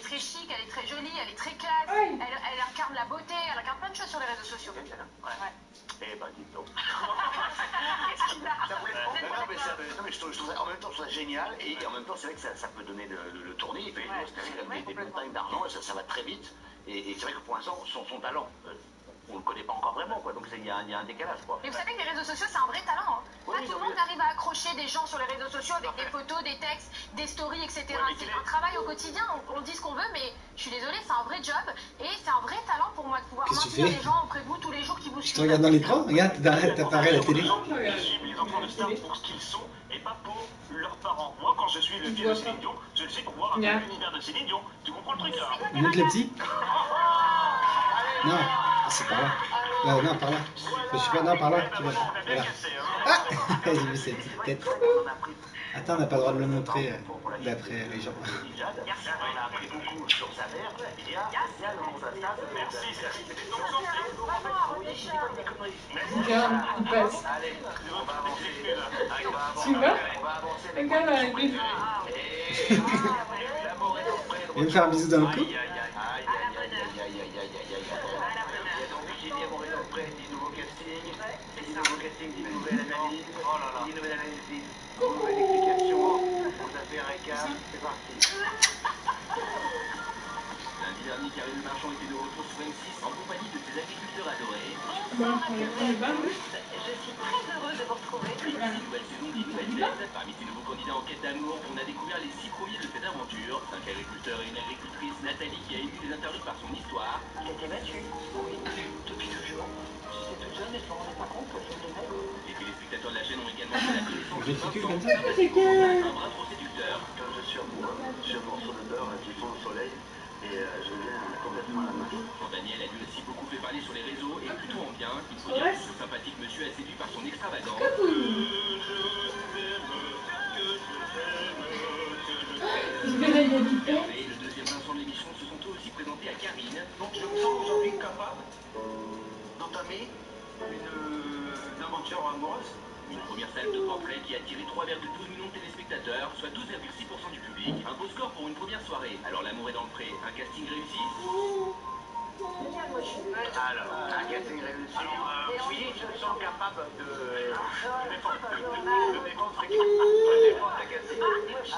très chic, elle est très jolie, elle est très classe, elle incarne la beauté, elle incarne plein de choses sur les réseaux sociaux. Ouais. Eh ben, dis donc. Qu'est-ce qu'il a? Non, mais je trouve ça, en même temps, je trouve ça génial, et en même temps, c'est vrai que ça peut donner le tournis. Il fait des montagnes d'argent, ça va très vite. Et c'est vrai que pour l'instant, son talent, on ne le connaît pas encore vraiment, quoi. Donc il y a un décalage, quoi. Mais vous savez que les réseaux sociaux, c'est un vrai talent. Hein. Oui, pas tout le monde arrive à accrocher des gens sur les réseaux sociaux avec des photos, des textes, des stories, etc. C'est un travail au quotidien. On dit ce qu'on veut, mais je suis désolée, c'est un vrai job. Et c'est un vrai talent pour moi de pouvoir maintenir les gens auprès de vous tous les jours qui vous suivent. Tu regardes dans l'écran? Regarde, t'apparais à la télé. Les enfants de stars pour ce qu'ils sont et pas pour leurs parents. Moi, quand je suis le fils de Céline Dion, je le sais pour voir un peu l'univers de Céline Dion. Tu comprends le truc, là? Montre le petit. Non, c'est par là. Non, par là. Je sais pas, non, par là. Tu vois. Voilà. Ah, j'ai vu cette petite tête. Attends, on n'a pas le droit de le montrer d'après les gens. On a appris beaucoup sur sa mère. Il y a le monde à ça. Merci, Regarde, il passe. Allez, on va avancer. Tu vas? On va avancer. Regarde avec lui. Il va me faire un bisou dans le cou. C'est parti. Lundi dernier, Karine Marchand était de retour sur M6 en compagnie de ses agriculteurs adorés. Je suis très heureuse de vous retrouver. Une nouvelle saison dit nouvelle tête. Parmi ces nouveaux candidats en quête d'amour, on a découvert les 6 premiers de cette aventure. 5 agriculteurs et une agricultrice, Nathalie, qui a ému les internautes par son histoire. Il a été battu. Oui, depuis toujours. J'étais toute jeune et je ne me rendais pas compte que je l'aimais. Les téléspectateurs de la chaîne ont également fait la connaissance de Véhicule comme ça. un bras trop séducteur. Quand je suis amoureux, je suis un morceau de beurre qui fond au soleil et je viens complètement à la main. Quand Daniel a lui aussi beaucoup fait parler sur les réseaux et plutôt en bien, il faut dire que ce sympathique monsieur a séduit par son extravagance. Et le deuxième Vincent de l'émission se sont eux aussi présentés à Karine. Donc je me sens aujourd'hui capable d'entamer une aventure amoureuse. Une première salle de portrait qui a attiré 3,12 millions de téléspectateurs, soit 12,6% du public. Un beau score pour une première soirée. Alors l'amour est dans le pré, un casting réussi. Alors, un casting réussi. Alors, oui, je me sens capable de défendre la casting.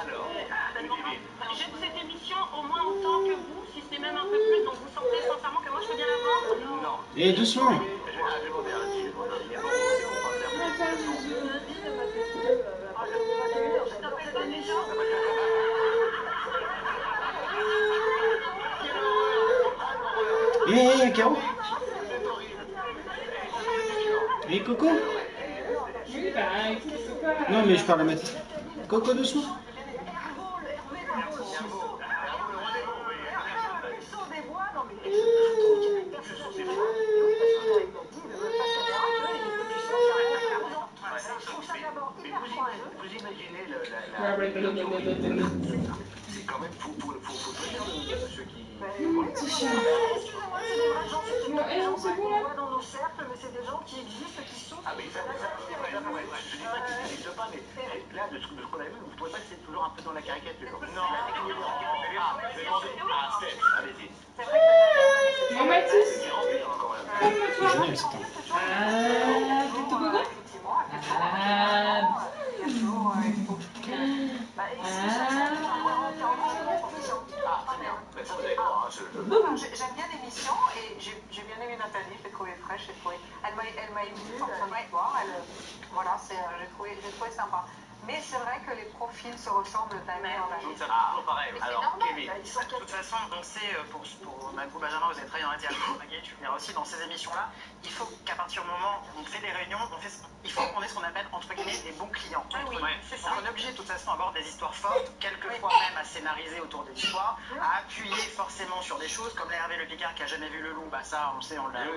Alors, J'aime cette émission au moins autant que vous, si c'est même un peu plus, donc vous sentez sincèrement que moi je peux bien la vendre? non. Et doucement. Hé, Caro. Et Coco. Non, mais je parle à Mathis. Coco, doucement. Vous imaginez c'est quand même faut tenir de ceux qui... Excusez-moi, c'est des vrais gens, c'est des gens qu'on voit dans nos cercles, mais c'est des gens qui existent, qui souffrent. Ah mais ça, je dis pas qu'ils n'existent pas, mais là, de ce qu'on a vu, vous ne trouvez pas que c'est toujours un peu dans la caricature? Non. Allez-y. C'est vrai que Bon, Mathis. C'est génial, ce temps. J'aime bien l'émission et j'ai bien aimé Nathalie, je l'ai trouvée fraîche, elle m'a émue par son histoire, voilà, j'ai trouvé sympa. Mais c'est vrai que les profils se ressemblent d'année en année. C'est toujours pareil. Alors, Kevin, De toute façon, on sait, pour Magou Benjamin, vous avez travaillé dans la théâtre, Maggie, tu verras aussi dans ces émissions-là, il faut qu'à partir du moment où on fait des réunions, il faut qu'on ait ce qu'on appelle, entre guillemets, des bons clients. Oui, c'est ça. On est obligé de toute façon d'avoir des histoires fortes, quelquefois même à scénariser autour des histoires, à appuyer forcément sur des choses, comme Hervé Le Picard qui a jamais vu le loup, bah ça, on le sait, on l'a vu.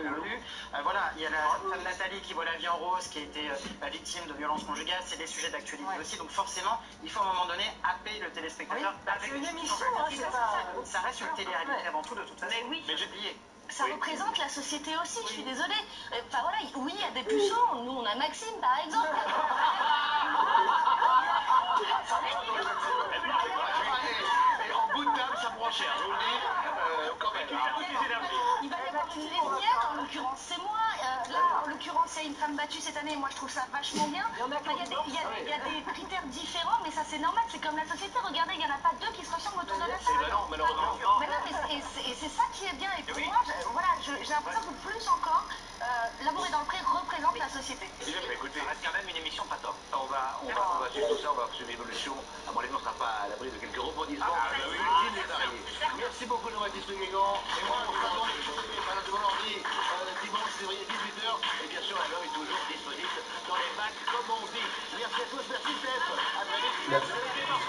Voilà, il y a la femme Nathalie qui voit la vie en rose, qui a été victime de violences conjugales, c'est des sujets d'actualité aussi, donc forcément, il faut à un moment donné happer le téléspectateur avec une émission, ça reste une télé-réalité avant tout, de toute façon. Mais oui. Mais j'ai oublié. Ça représente la société aussi, je suis désolée. Enfin voilà, oui, il y a des puceaux, nous on a Maxime par exemple. En bout de table, ça pourra cher, je vous le dis, quand même. Il va y avoir une lésbienne, en l'occurrence c'est moi. Là, en l'occurrence, il y a une femme battue cette année. Moi, je trouve ça vachement bien. Enfin, il y a des critères différents, mais ça c'est normal. C'est comme la société. Regardez, il n'y en a pas deux qui se ressemblent autour de la table. Non, malheureusement. Mais non, et c'est ça qui est bien. Et pour moi, voilà, j'ai l'impression que plus encore, L'amour est dans le pré représente la société. Écoutez, ça reste quand même une émission pas top. On va suivre tout ça, on va suivre l'évolution. À mon avis, on ne sera pas à l'abri de quelques rebondissements. Utiles et variés. Merci beaucoup de Jean-Baptiste Guégan. Et moi, on se retrouve pendant devant l'ordi dimanche février 18h. Et bien sûr, l'heure est toujours disponible dans les bacs, comme on dit. Merci à tous, merci Steph. À très vite.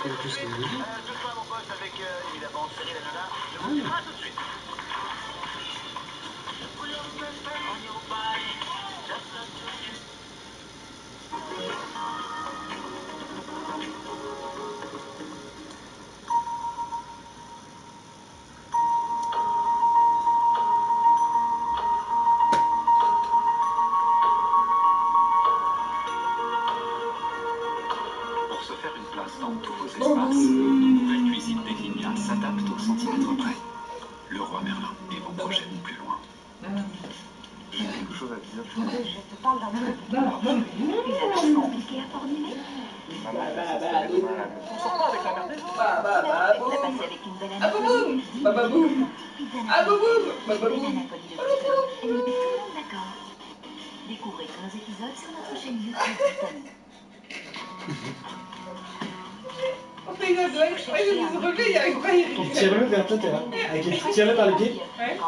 Tout ça à mon poste avec évidemment Cyril Hanouna. Je vous dis à tout de suite. Pour se faire une place dans tous vos espaces, nos nouvelles cuisines Bélinia s'adaptent au centimètre près. Le roi Merlin et vos projets vont plus loin. J'ai quelque chose à te dire. Je te parle d'un truc. Une action compliquée à formuler. On sort pas avec la merde des gens. On va passer avec une belle anapolie. Bababoum. Bababoum. Une anapolie de Brittany. Elle met tout le monde d'accord. Découvrez tous nos épisodes sur notre chaîne YouTube Brittany. On fait une blague. Ouais, je me suis relevé, il y avait pas Il tire-le vers toi, t'es là. Avec les tire-le par les pieds. Ouais.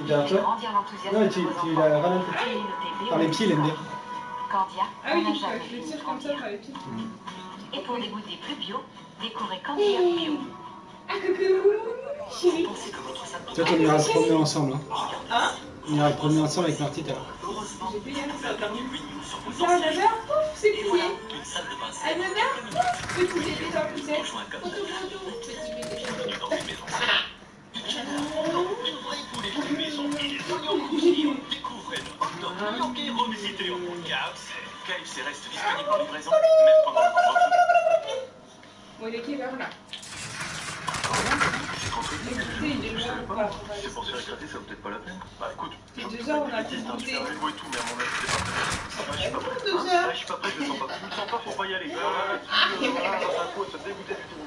Vers toi. Non, mais tu la ramènes par les pieds, il aime bien. Cordia, Ah oui, on n'a jamais je le fini tire comme ça Cordia. par les pieds. Et pour des goûters plus bio, découvrez Cordia Bio. Ah, coucou, chérie. Toi, on ira le promener ensemble. Hein. Hein? On ira le promener ensemble avec Marty tout à l'heure. J'ai pu y aller, ça a terminé. Ça en avait un pouf, c'est plié. Elle avait un pouf, petit bébé dans le poussette. Photo, petit bébé. KFC reste disponible en livraison, même pendant le couvre-feu. Bon, il est quelle heure là? Écoutez, il est loin ou pas? C'est pour se faire éclater, ça vaut peut-être pas la peine. Bah écoute, Et 2 heures, on a pu goûter. et tout, mais à mon avis, c'est pas très bien. Comment 2 heures? Je suis pas prêt, je le sens pas. Tu le sens pas, faut pas y aller. Voilà, ça te dégoûtait du tout.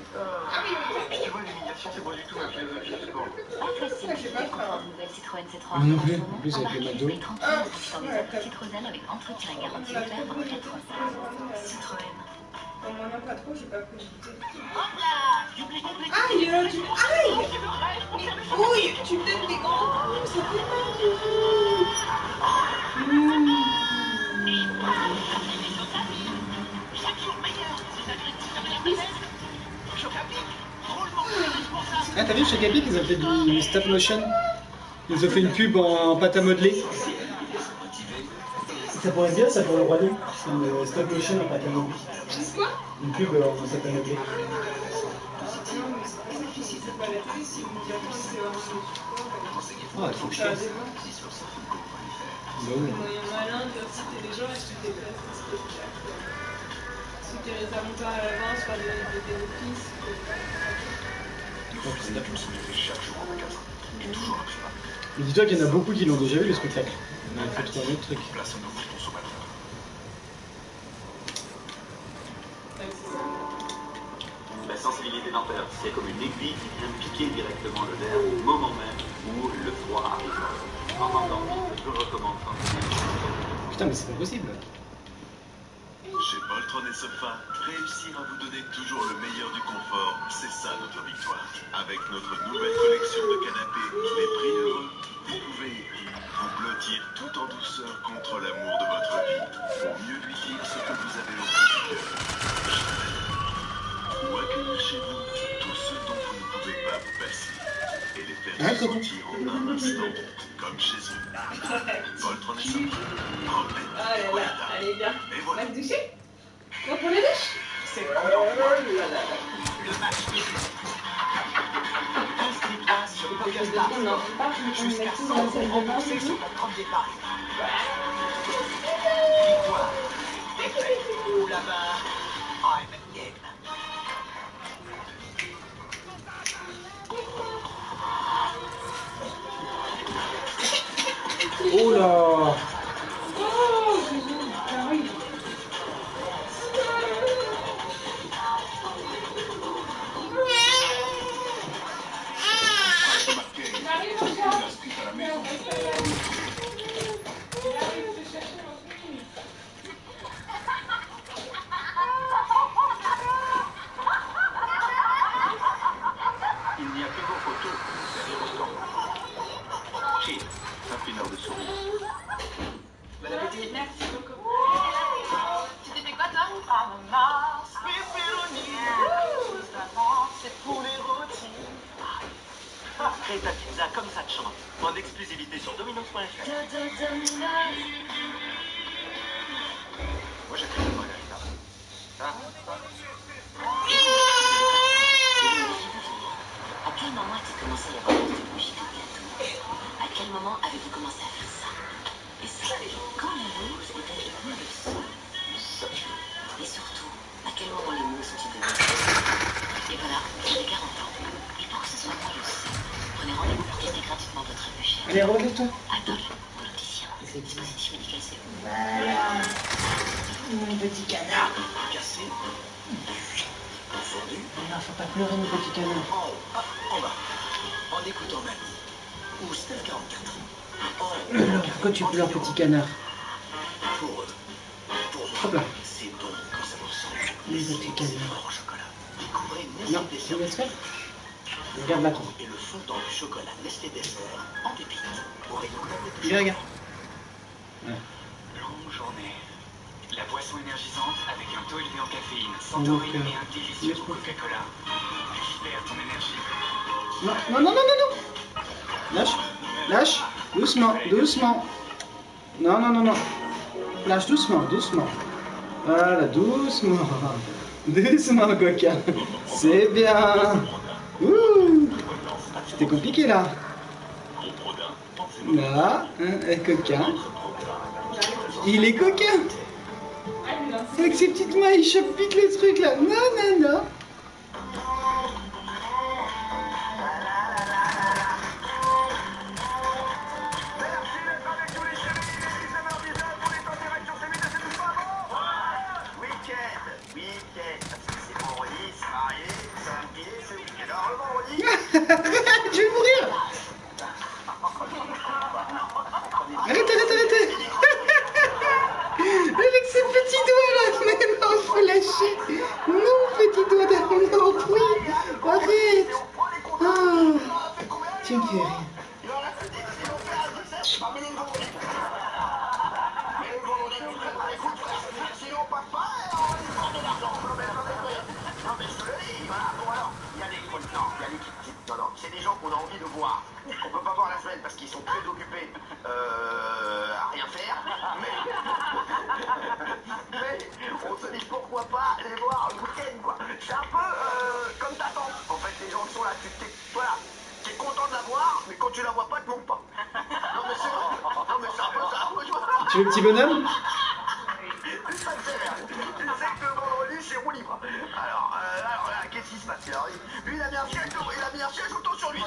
Puis tu vois, l'humiliation, c'est pas du tout ma philosophie du sport. Facile, découvre une nouvelle Citroën C3. Moi non plus. En plus, avec le McDo. Et 30 dans des applis Citroën avec entretien et garantie offerte pendant 4 ans. Citroën. On m'en a pas trop, j'ai pas pu goûter. Hop là! Doublé complet. Aïe, tu... Aïe! Mais ouille, tu me donnes des grands coups, ça fait mal. Ah, t'as vu chez Gabi qu'ils ont fait du stop motion? Ils ont fait une pub en pâte à modeler. Ça pourrait être bien ça pour le Roi Lion. C'est une stop motion en pâte à modeler. C'est quoi? Une pub en pâte à modeler. Non, mais c'est pas difficile, c'est pas la télé, si vous attendez, c'est vraiment le support. Ah, il faut que je fasse. Bah oui. Moyen malin d'inciter les gens à se déplacer dans ce spectacle. Si tu les réserves pas à l'avance, pas de offices. Mais dis-toi qu'il y en a beaucoup qui l'ont déjà vu le spectacle. On a fait 3 autres trucs. La sensibilité dentaire, c'est comme une aiguille qui vient piquer directement le nerf au moment même où le froid arrive. En endormi, je recommande Putain, mais c'est pas possible. Chez Boltron et Sofa, réussir à vous donner toujours le meilleur du confort, c'est ça notre victoire. Avec notre nouvelle collection de canapés, les prix heureux, vous pouvez vous blottir tout en douceur contre l'amour de votre vie, pour mieux lui dire ce que vous avez au fond du cœur. Ou accueillir chez vous tous ceux dont vous ne pouvez pas vous passer et les faire se sentir en un instant comme chez eux. Boltron et Sofa, remplis Ah là là, allez bien. et On va voilà. se doucher? On va pour la douche? C'est vraiment le match. Inscris-toi sur PokerStars jusqu'à 100 € remboursés sur ton premier pari. Victoire, défaite ou la barre, I'm in game. Oh là. Oh, j'arrive. J'arrive, mon chat. Non, reste pas là. J'arrive, je vais chercher dans 1 minute. Il n'y a que vos photos derrière le stand. Cheers, un finard de souris. Bon appétit. Merci beaucoup. Tu t'es fait quoi, toi? Ananas, pepperoni. C'est pour les rôtis. Crée ta pizza comme ça te chante. En exclusivité sur Domino's.fr. Moi j'ai pris le margarita. Hein? À quel moment a-t-il commencé à y avoir de bougies de gâteau? À quel moment avez-vous commencé à faire ça? Et ça, quand la mousse est-elle devenue le son? Et surtout, à quel moment les mots sont-ils devenus? Et voilà, vous avez 40 ans. Et pour que ce soit moi le son, prenez rendez-vous pour tester gratuitement votre bougie. Allez, relève-toi. Adolphe, mon opticien. Dispositif médical, c'est vous. Voilà. Mon petit canard. Cassé. Entendu. Non, faut pas pleurer, mon petit canard. En haut, en bas. En écoutant Mani. Ou Steph 44. En haut. Alors, pourquoi tu pleures, petit canard? Pour eux. Pour Hop moi. là. C'est bon quand ça vous ressemble. Les petits canards. Fort au chocolat. Découvrez Non, Nestlé tu Dessert. laisses faire. Regarde la Et le fondant du chocolat Nestlé Dessert en pépites. Pour une nouvelle de Il regarde. Ouais. Longue journée. La boisson énergisante avec un taux élevé en caféine, sans Donc, taurine et un délicieux laisse goût Coca-Cola. Récupère ton énergie. Non, non, non, non, non, non. Lâche, lâche. Doucement, doucement. Non, non, non, non. Lâche doucement, doucement. Voilà, doucement. Doucement, Coca. C'est bien. Ouh. C'était compliqué, là. Là, hein, Coca. Il est coquin. Avec ses petites mains, il chope vite le truc, là. Non, non, non. Je vais mourir. Arrêtez, arrêtez, arrêtez. Avec ses petits doigts là. Mais non, faut lâcher. Non, petit doigt d'amour. Oui. Arrête. Oh. Tu me fais rire. C'est des gens qu'on a envie de voir. On peut pas voir la semaine parce qu'ils sont très occupés à rien faire. Mais on se dit pourquoi pas les voir le week-end, quoi. C'est un peu comme ta tante. En fait, les gens qui sont là, voilà, t'es content de la voir, mais quand tu la vois pas, tu montes pas. Non mais c'est vrai. Non mais c'est un peu ça. Tu veux le petit bonhomme? Tu sais que le vendredi, c'est roue libre. Alors là, qu'est-ce qui se passe? Lui, il a mis un siège auto sur lui. Lui,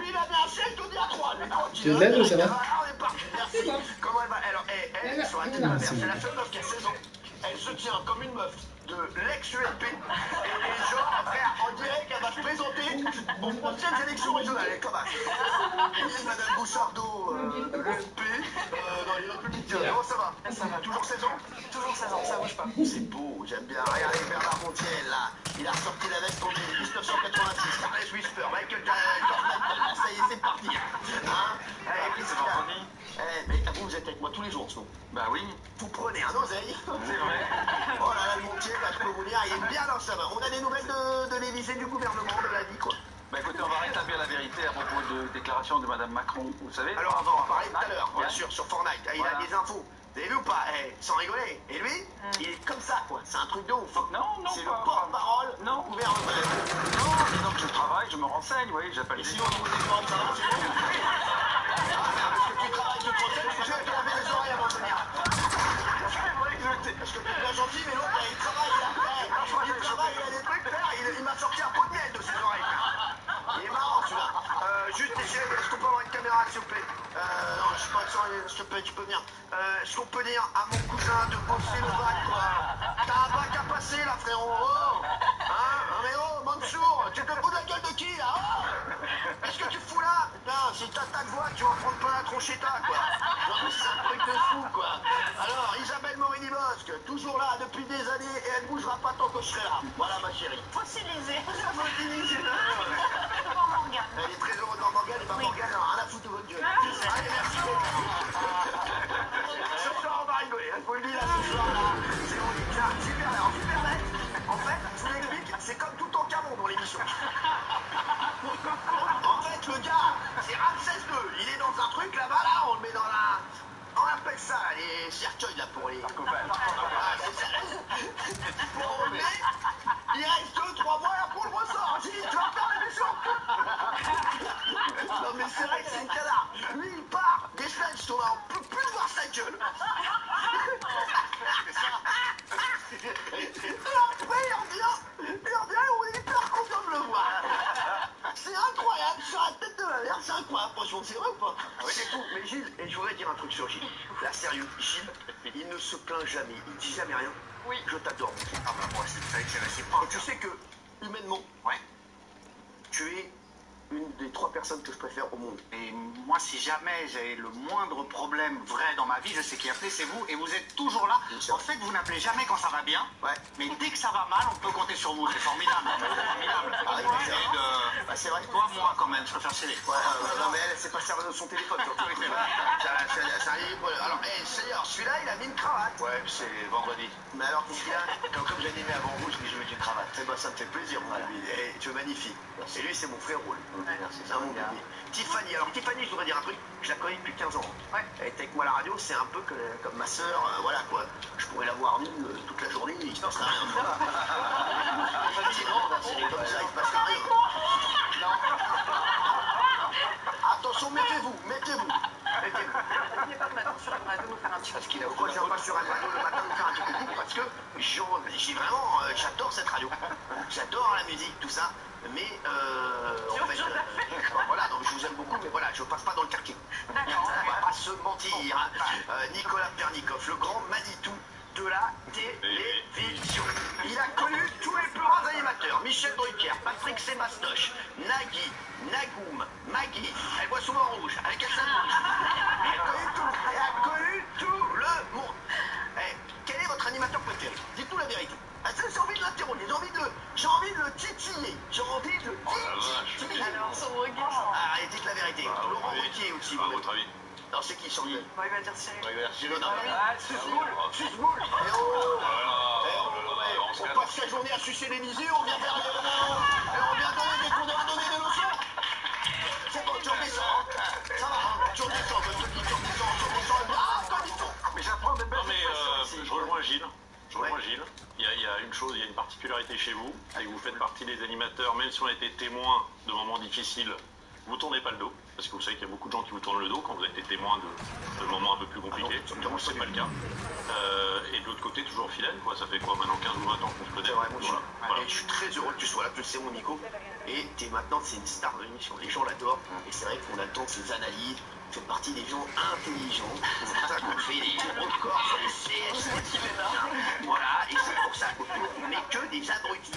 il a mis un siège tout bien à 3. Tu veux de l'aide ou ça va? On est parti, merci. Comment elle va? Alors, elle, sur la tête de ma mère, c'est la seule meuf qui a 16 ans. Elle se tient comme une meuf de l'ex-ULP. Et genre, frère, on dirait qu'elle va se présenter aux prochaines élections régionales. Elle est comme ça. Et Madame Bouchardot de l'ULP dans les Républicains. Comment ça va? Ça va. Toujours 16 ans? Toujours 16 ans, ça bouge pas. C'est beau, j'aime bien. Regardez Bernard Montiel, là. Il a ressorti la veste en 1986. Carles Whisper, Michael Jordan. Ça y est, c'est parti. Hein? Oui, c'est vendredi. Mais vous êtes avec moi tous les jours, sinon. Bah oui. Vous prenez un oseille. C'est vrai. Oh là là, le Montiel, là, je peux vous dire, il est bien dans sa main. On a des nouvelles de l'Élysée, du gouvernement, de la vie, quoi. Bah écoutez, on va rétablir la vérité à propos de déclaration de Madame Macron, vous savez. Alors, on va en parler tout à l'heure, bien Ouais. sûr, sur Fortnite. Il Voilà. a des infos. Vous avez vu ou pas? Sans rigoler. Et lui, il est comme ça, quoi. C'est un truc de ouf. Non, C'est le pas- porte-parole Non. du gouvernement. Non, disons que je travaille, je me renseigne, oui, j'appelle Et les sinon, on vous défend, ça va, c'est bon. Parce que tu travailles, tu te renseignes, tu vas te laver les oreilles avant de venir. Parce que tu es bien gentil, mais l'autre, il travaille, il a des trucs, frère, il m'a sorti un pot de miel de ses oreilles. Il est marrant, celui-là. Juste, chérie, est-ce qu'on peut avoir une caméra, s'il vous plaît? s'il te plaît, tu peux venir. Est-ce qu'on peut dire à mon cousin de bosser le bac, quoi? T'as un bac à passer, là, frérot. Oh, hein? Mais oh, Mansour, tu te fous de la gueule de qui, là? Oh, qu'est-ce que tu fous là? Putain, si t'as ta voix, tu vas en prendre plein la tronchetta, quoi. Non, mais c'est un truc de fou, quoi. Alors, Isabelle Morini-Bosque, toujours là depuis des années, et elle bougera pas tant que je serai là. Voilà, ma chérie. Fossilisé. Fossilisé. Morgane. Elle est très heureuse dans Morgane, et pas Morgane, alors rien à foutre de votre gueule. Allez, merci beaucoup. Ce soir, on va rigoler, je vous le dis là, ce soir, là, c'est super net. En fait, je vous l'explique, c'est comme tout en camon dans l'émission. En fait, le gars, c'est Ramsès II, il est dans un truc là-bas, là, on le met dans la... On appelle ça les cercueils, là, pour les... Ah, c'est ça. Pour le met, il reste 2-3 mois, là, pour le ressort. J'ai dit, tu vas faire l'émission. Non, mais c'est vrai que c'est une canard. Lui, il part, des semaines, je on peut plus voir sa gueule. Après, il revient, on est hyper content de le voir. C'est incroyable, sur la tête de ma mère, c'est incroyable, franchement, c'est vrai ou pas? Oui, c'est tout. Mais Gilles, et je voudrais dire un truc sur Gilles. Là, sérieux, Gilles, il ne se plaint jamais, il dit jamais rien. Oui. Je t'adore, mon Gilles. Ah bah moi, c'est vrai que c'est réciproque. Et tu sais que, humainement, ouais, tu es une des 3 personnes que je préfère au monde. Et moi, si jamais j'ai le moindre problème vrai dans ma vie, je sais qui appeler, c'est vous, et vous êtes toujours là. En fait, vous n'appelez jamais quand ça va bien, ouais, mais dès que ça va mal, on peut compter sur vous. C'est formidable. C'est vrai. Toi, moi, quand même, je préfère serrer. Ouais, non, mais elle, c'est pas servir de son téléphone, surtout. Alors, Seigneur, celui-là, il a mis une cravate. Ouais, c'est vendredi. Mais alors, qu'est-ce qu'il a? Comme j'ai animé avant vous, je dis je mets une cravate. Eh ben, ça me fait plaisir, mon ami. Et tu es magnifique. Et lui, c'est mon frère Roule. Merci, c'est un mon ami. Tiffany, alors Tiffany, je voudrais dire un truc, je la connais depuis 15 ans. Ouais. Elle était avec moi à la radio, c'est un peu comme ma sœur, voilà quoi. Je pourrais la voir nue toute la journée, il se passera rien. C'est grande, c'est comme ça, il se passera rien. Attention, mettez-vous. N'oubliez pas de maintenant sur une radio nous faire un petit parce qu'il a pourquoi je viens pas sur un radio le matin nous faire un petit coucou? Parce que j'ai vraiment, j'adore cette radio. J'adore la musique, tout ça. Mais en fait, voilà, donc je vous aime beaucoup, mais voilà, je passe pas dans le quartier. D'accord. On va pas se mentir. Nicolas Pernikov, le grand Manitou de la télévision. Il a connu tous les plus grands animateurs. Michel Drucker, Patrick Sébastien, Nagui, Nagoum, Maggie. Elle boit souvent en rouge, avec elle ça bouge. Elle a connu tout le monde. Quel est votre animateur préféré? Dites-nous la vérité. J'ai envie de l'interroger, j'ai envie de le titiller. J'ai envie de le titiller. Alors, son regard. Allez, dites la vérité. Laurent Ruquier aussi. À votre avis? Non, c'est qui son nom? Bon, il va dire Cyril. Il va dire Cyril. Suce-boule. On passe sa journée à sucer l'Élysée, on vient faire on vient donner des leçons. C'est bon, tu redescends. Ça va, tu redescends. Mais j'apprends des belles. Non, mais je rejoins Gilles. Il y a une chose, il y a une particularité chez vous, c'est que vous faites partie des animateurs, même si on a été témoins de moments difficiles, vous ne tournez pas le dos, parce que vous savez qu'il y a beaucoup de gens qui vous tournent le dos quand vous avez été témoin de moments un peu plus compliqués. Moi, c'est pas le cas. Et de l'autre côté, toujours fidèle, quoi. Ça fait quoi maintenant 15 ou 20 ans qu'on se connaît. Voilà. Et je suis très heureux que tu sois là, tu le sais, mon Nico. Et maintenant, c'est une star de l'émission. Les gens l'adorent. Et c'est vrai qu'on attend ses analyses. Tu fais partie des gens intelligents. C'est pour ça qu'on fait des records sur les CS. Voilà, et c'est pour ça qu'on n'est que des abrutis.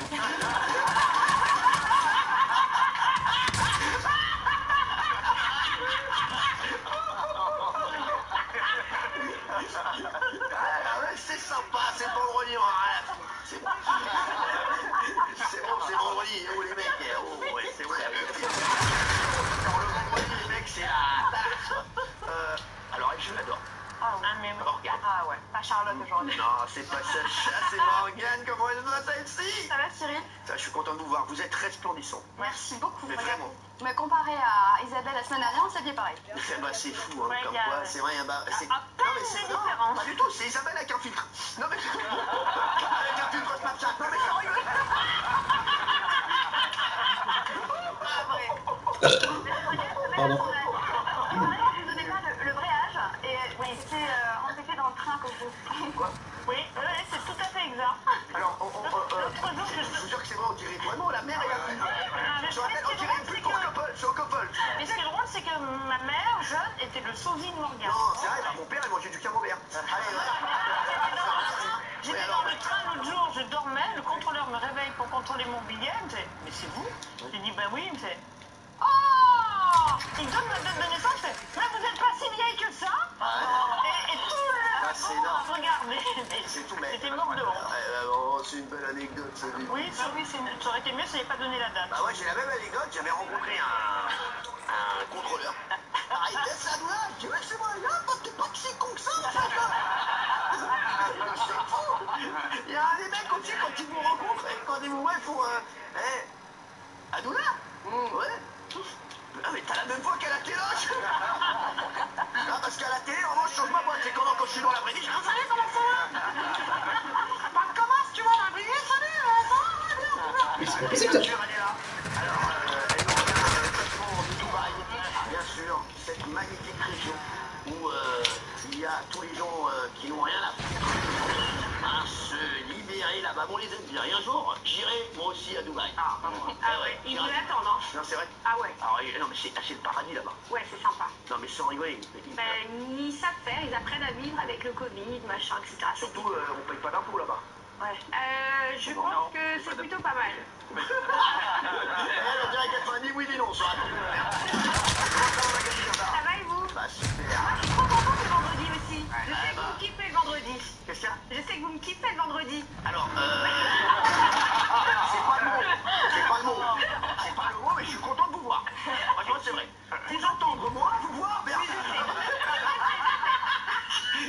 C'est sympa, c'est vendredi, on a rien à foutre. C'est bon. C'est vendredi, oh les mecs, oh ouais, c'est vrai. Alors le vendredi, les mecs, c'est la... alors elle, je l'adore. Ah ouais. Mais Morgane. Ah ouais, pas Charlotte aujourd'hui. Non, c'est pas Sacha, c'est Morgane, comment elle va celle-ci? Ça va Cyril? Ça, je suis content de vous voir, vous êtes resplendissant. Merci beaucoup. Mais vraiment. Mais comparé à Isabelle la semaine dernière, on s'est bien pareil. C'est fou, hein, comme quoi, c'est vrai, c'est... Non mais c'est différent. Pas du tout, c'est Isabelle avec un filtre. Non mais... avec un filtre Snapchat, non mais sérieux. Pardon. Je ne donnais pas le vrai âge. Et oui, c'était en effet dans le train que vous... Quoi? Oui, c'est tout à fait exact. Alors, je vous jure que c'est vrai, on dirait vraiment la mère et la fille. Je rappelle, on dirait une pub pour Couple, sur Couple. Mais ce qui est drôle, c'est que ma mère, jeune, était le sosie de Morgane. Non, c'est vrai, bah, mon père, il mangeait du camembert. Allez, J'étais dans le train l'autre jour, je dormais, le contrôleur me réveille pour contrôler mon billet, il me fait, mais c'est vous? J'ai dit, ben oui, il me fait, oh! Il me donne ma date de naissance, il fait, mais vous n'êtes pas si vieille que ça? Et tout le monde regardait. C'est tout, mais... J'étais morte de honte. C'est une belle anecdote, ça. Oui, ça aurait été mieux si j'avais pas donné la date. Bah ouais, j'ai la même anecdote, j'avais rencontré un contrôleur. Ah, il laisse la douleur, je dis, ouais, c'est moi, là, t'es pas si con que ça, en fait. C'est fou. Il y a des mecs aussi, quand ils vous rencontrent, quand ils vous font, Adoula? Ouais. Ah, mais t'as la même voix qu'à la téloche. Ah, parce qu'à la télé, en revanche, je change ma voix. C'est quand je suis dans l'après-midi, je dis, ah, salut, comment ça va? Bah, comment tu vas dans l'après-midi? Salut, ça va, bien. Mais c'est pas possible, ça. Elle est là. Alors, elle nous revient directement de Dubaï, bien sûr, cette magnifique région où il y a tous les gens qui n'ont rien à faire. Se libérer là-bas, on les aime bien. Et un jour, j'irai moi aussi à Dubaï. Ah ouais, ils vous l'attendent, hein? Non, c'est vrai. Ah ouais. Alors, non, mais c'est le paradis là-bas. Ouais, c'est sympa. Non, mais sans rigoler. Ben, ils savent faire, ils apprennent à vivre avec le Covid, machin, etc. Surtout, on paye pas d'impôts là-bas. Ouais. Je pense que c'est plutôt pas mal. Elle dirait qu'elle fait ni oui ni non, ça. Ça va et vous? Bah, super. Moi, je suis trop contente le vendredi aussi. Je sais que vous me kiffez le vendredi. Qu'est-ce qu'il y a? Je sais que vous me kiffez le vendredi. Alors, c'est pas le mot. C'est pas le mot. C'est pas le mot, mais je suis content de vous voir. Franchement, c'est vrai. Vous entendre moi, vous voir, Berthe.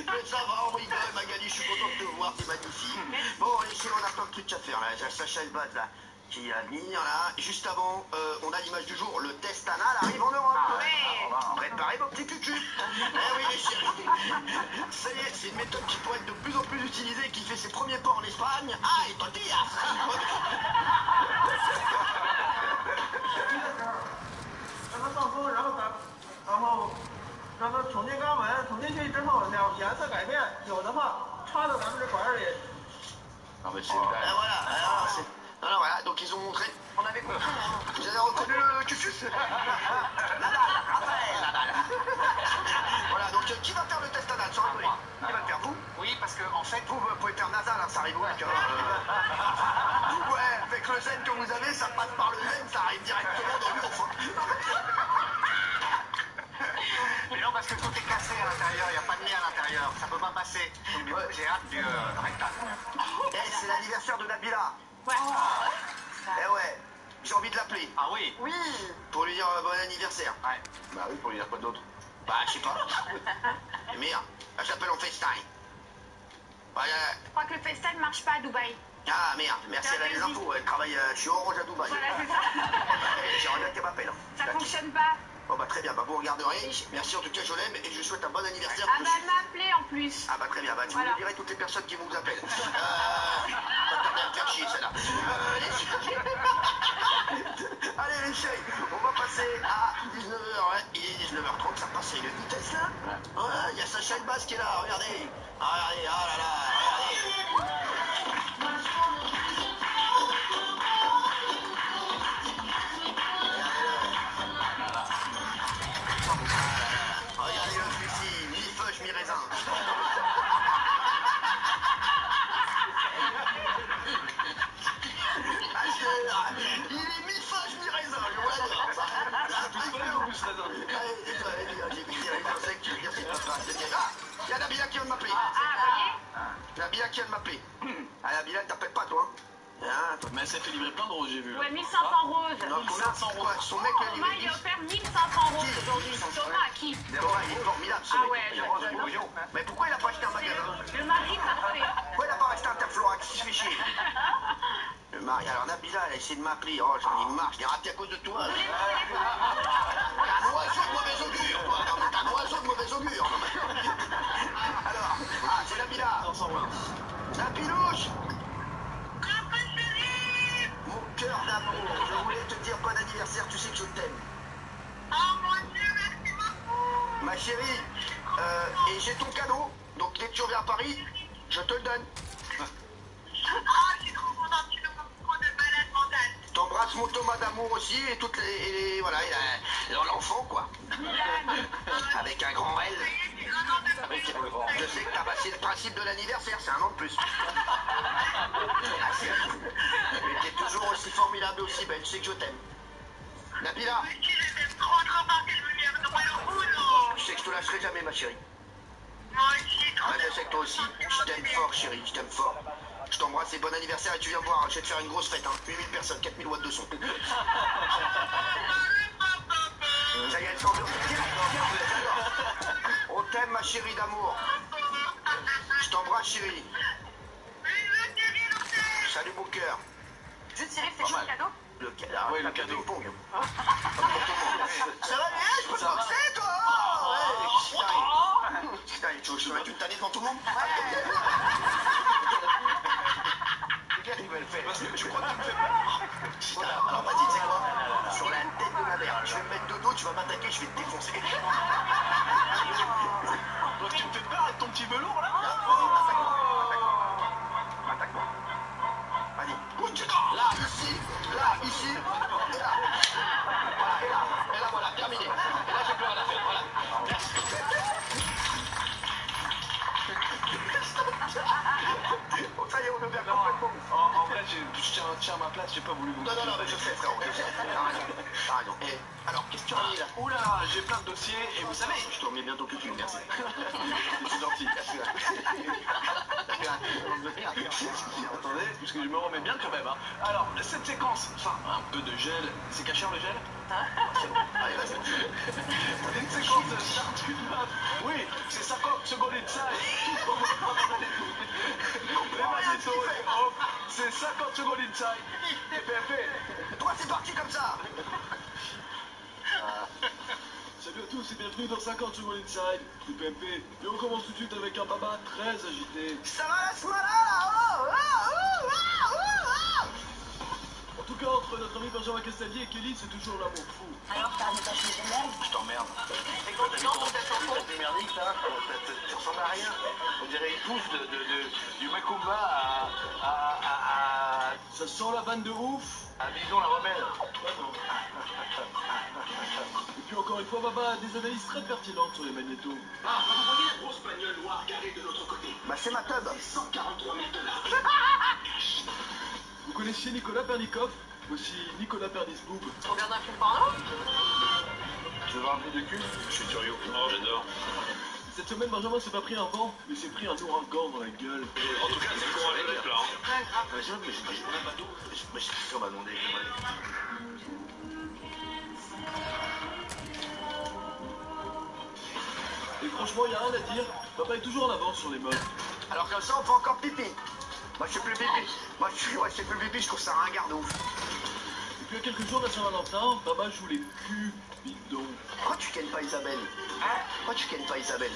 Mais ça va, on rigole, Magali, je suis content de te voir, t'es magnifique. Bon, ici, on a plein de trucs à faire, là. J'ai Sacha Elbaz, là, qui va venir, là. Et juste avant, on a l'image du jour, le test anal arrive en Europe. Préparez vos petits cucus. Eh oui, les chéris. Ça y est, c'est une méthode qui pourrait être de plus en plus utilisée, qui fait ses premiers pas en Espagne. Ah, et tortillas. Non, mais c'est Voilà, alors voilà, donc ils ont montré. On avait compris. Vous avez reconnu le cucus? La dalle, Raphaël, la dalle. Voilà, donc qui va faire le test anal sans rigoler? Qui va le faire, vous? Oui, parce que en fait, Vous pouvez faire nasal, hein, ça arrive où, avec ouais, avec le zen que vous avez, ça passe par le zen, ça arrive directement dans l'ours. mais non, parce que tout est cassé à l'intérieur, il n'y a pas de nez à l'intérieur, ça peut pas passer. Donc du coup, j'ai hâte du rectal. Eh, c'est l'anniversaire de Nabila. Ouais. Eh ouais, j'ai envie de l'appeler. Ah oui? Oui, pour lui dire bon anniversaire. Ouais. Bah oui, pour lui dire quoi d'autre? Bah, je sais pas. Merde, je l'appelle en FaceTime. Je crois que le FaceTime ne marche pas à Dubaï. Ah merde, merci à les infos, elle travaille chez Orange à Dubaï. Voilà, c'est ça. J'ai regardé qu'elle m'appelle. Ça fonctionne pas. Bon bah très bien, bah vous regarderez. Merci en tout cas, je l'aime et je lui souhaite un bon anniversaire. Ah bah elle m'a appelé en plus. Ah bah très bien, bah tu Voilà. me dirais toutes les personnes qui vous appellent. Pas tarder à me faire chier celle-là. Allez les chéris, on va passer à 19h, ouais. Il est 19h30, ça passe à une vitesse là. Ouais, il y a Sacha Elbaz qui est là, regardez. Ah, regardez, oh là là, regardez. Regardez le fusil, mi-feuche, mi-raisin. Il est mi-feuche, mi-raisin, je vous l'adore. Il y a Nabila qui vient de m'appeler. Nabila qui vient de m'appeler. Ah, Nabila, elle t'appelle pas, toi, hein? Mais elle s'est fait livrer plein de roses, j'ai vu. Ouais, 1500 roses. Non, 1500 quoi, roses. son mec l'a Thomas, il livré. a offert 1500 roses aujourd'hui. Thomas, à qui? Thomas, il est formidable, ce Ah mec. ouais, Mais pourquoi il a pas acheté un magasin? le mari parfait. Pourquoi il a pas acheté un Interflorax? Il se fait chier. Le mari, alors Nabila, elle a essayé de m'appeler. Oh, j'en ai marre, je l'ai raté à cause de toi. Un oiseau de mauvais augure, toi. Non, mais t'es un oiseau de mauvais augure. Alors, ah, c'est Nabila. Nabilouche. Mon cœur d'amour, je voulais te dire bon anniversaire, tu sais que je t'aime. Oh mon Dieu, merci beaucoup. Ma chérie, et j'ai ton cadeau, donc dès que tu reviens à Paris, je te le donne. Oh, je suis trop contente, tu me prends de malade mentale. T'embrasse mon Thomas d'amour aussi, et toutes les voilà, il a l'enfant quoi. Avec un grand L. Je sais que t'as passé le principe de l'anniversaire, c'est un an de plus. Mais t'es toujours aussi formidable et aussi belle, je sais que je t'aime. Nabila. Je sais que je te lâcherai jamais ma chérie. Je sais que toi aussi, je t'aime fort chérie, je t'aime fort. Je t'embrasse et bon anniversaire et tu viens me voir, je vais te faire une grosse fête, hein. 8000 personnes, 4000 watts de son. Ça y est, elle s'endort. On t'aime ma chérie d'amour. Je t'embrasse chérie. Salut mon cœur. Juste Cyril, c'est quoi le cadeau? Le cadeau. Oui, le cadeau. Ping-pong. Ça va bien, je peux te boxer toi. Putain, tu veux que je te mette une tannée devant tout le monde? Il va le faire. Parce que tu crois que tu me fais peur? Putain, alors vas-y, tu sais quoi? Sur la tête de ma mère, je vais me mettre de dos, tu vas m'attaquer, je vais te défoncer. Donc tu me fais peur avec ton petit velours là? Attaque-moi. Vas-y. Là, ici, et là. Voilà, et là, voilà, terminé. Et là, j'ai plus rien à faire, voilà. Merci. Oh, ça y est, on le perd complètement. En vrai, je tiens à ma place, j'ai pas voulu vous... Non, mais je sais, frérot, je sais. T'as raison. Et alors, qu'est-ce que tu as mis là? Oula, j'ai plein de dossiers, et vous savez... Je te remets bientôt plus qu'une, merci. C'est gentil. Attendez, parce que je me remets bien quand même. Hein. Alors, cette séquence, enfin, un peu de gel, c'est caché le gel? C'est bon, allez, vas-y. Une séquence de chartune. Oui, c'est 50 secondes inside. Les magnétos, c'est 50 secondes inside. PFP. Toi, c'est parti comme ça. Salut à tous et bienvenue dans 50 secondes inside de PMP. Et on commence tout de suite avec un baba très agité. Ça va la smala là? En tout cas, entre notre ami Benjamin Castaldi et Kelly, c'est toujours l'amour fou. Alors, t'as un détaché de l'air? Je t'emmerde. Et quand tu chantes ta chanson, c'est merdique là. Tu ressembles à rien. On dirait une pousse du Macumba à... Ça sent la vanne de ouf. À Bison la rebelle. Et puis encore une fois, Baba a des analyses très pertinentes sur les magnétos. Ah, vous voyez la grosse bagnole noire garée de l'autre côté? Bah c'est ma tub. 143 000 $. Vous connaissiez Nicolas Pernikov? Aussi Nicolas Pernisboob. Tu regardes un film porno? Tu veux voir un peu de cul? Je suis curieux. Oh, j'adore. Cette semaine, Benjamin s'est pas pris un vent, mais s'est pris un ouragan dans la gueule. En tout cas, c'est courageux d'être là. Mais c'est vrai que on n'a pas d'eau. Mais c'est ce qu'on m'a demandé. Et franchement, il n'y a rien à dire. Papa est toujours en avance sur les modes. Alors comme ça, on fait encore pipi. Moi, je fais plus pipi. Moi, je fais plus pipi, je trouve ça ringard de ouf. Et puis, il y a quelques jours, la Saint-Valentin, Baba joue les culs bidons. Pourquoi tu kennes pas Isabelle? Pourquoi tu kennes pas Isabelle?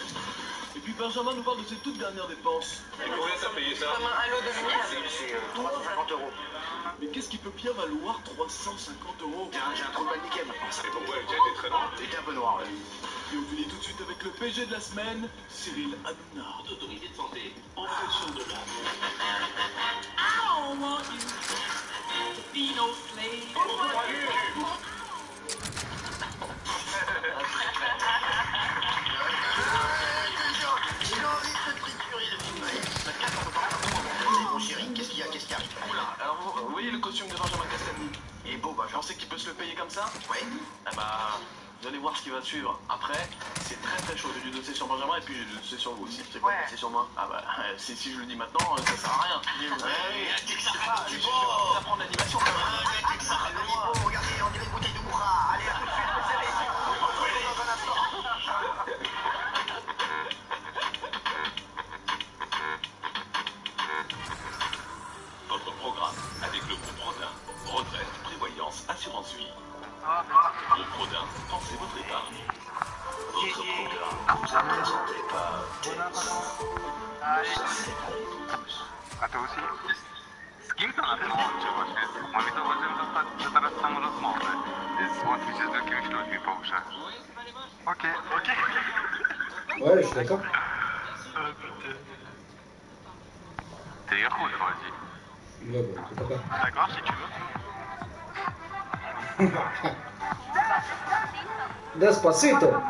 Et puis, Benjamin nous parle de ses toutes dernières dépenses. Et combien t'as payé ça? Comme un halo de lumière? C'est 350 €. Mais qu'est-ce qui peut bien valoir 350 €? J'ai un trou de balle nickel. Et pourquoi elle était très noire? C'était un peu noir, ouais. Et on finit tout de suite avec le PG de la semaine, Cyril Hanouna. D'autorité de santé. En fonction de l'âge. I don't want you to be no slave. J'ai envie de triturer le film. Mon chéri, qu'est-ce qu'il y a? Qu'est-ce qui arrive? Alors, vous voyez le costume de Benjamin Castaldi? Il est beau, bah, Vous pensez qu'il peut se le payer comme ça? Oui. Eh bah, vous allez voir ce qui va suivre. Après, c'est très très chaud. J'ai du dossier sur Benjamin et puis j'ai du dossier sur vous aussi. C'est quoi le dossier sur moi? Ah bah, si je le dis maintenant, ça sert à rien. Je vais apprendre l'animation quand même. Regardez, on dirait une bouteille de Moura. Allez, à tout de suite, vous savez. Dans un instant. Votre programme avec le groupe Rodin. Retraite, prévoyance, assurance vie. Groupe Rodin, pensez votre épargne. Votre programme vous a présenté par А ты aussi? С кем-то на самом деле? Мы ведь должны достать саму розмову. Вот сейчас с другими людьми по ушам. Окей. Ouais, je suis d'accord. Ты ее хуй, vas-y. Ouais, bah, pourquoi pas. D'accord, si tu veux. Despacito.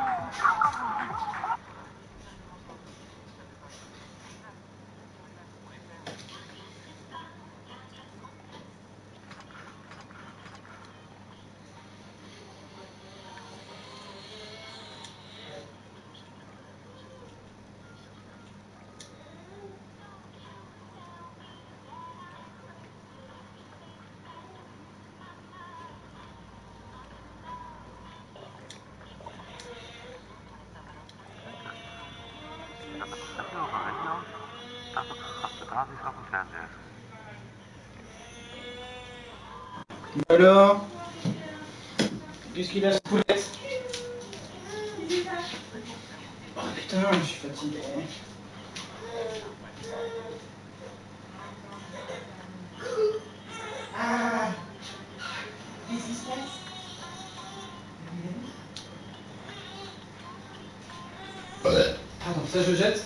Alors, qu'est-ce qu'il a ce poulette? Oh putain, je suis fatigué. Ah, qu'est-ce qui se passe? Attends, ça je jette.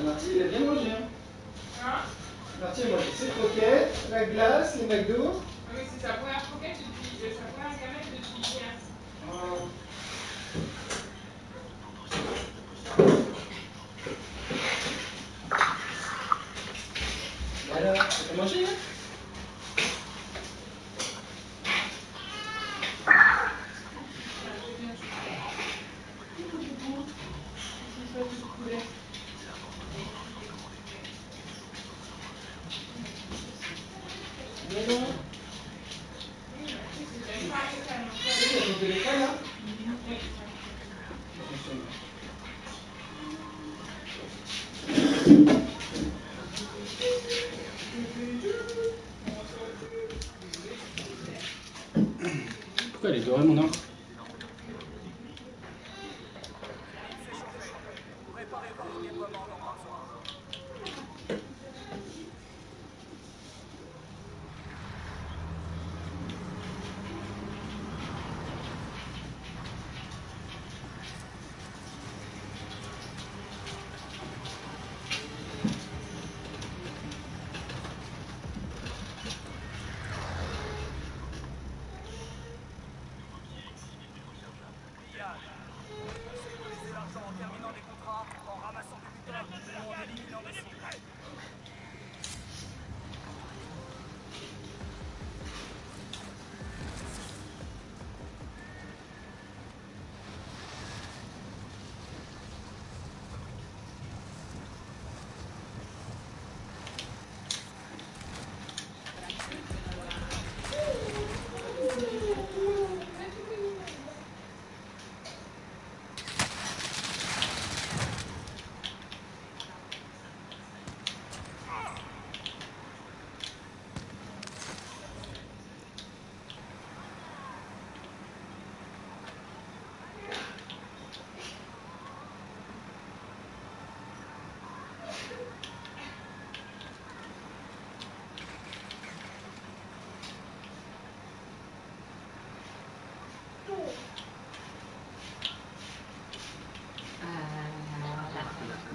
Marty, il a bien mangé. Hein? Marty a mangé ses croquettes, la glace, les McDo. Ah oui, c'est sa première croquette depuis sa première gamelle depuis hier. Alors, t'as mangé là? Pourquoi elle est dorée mon encre?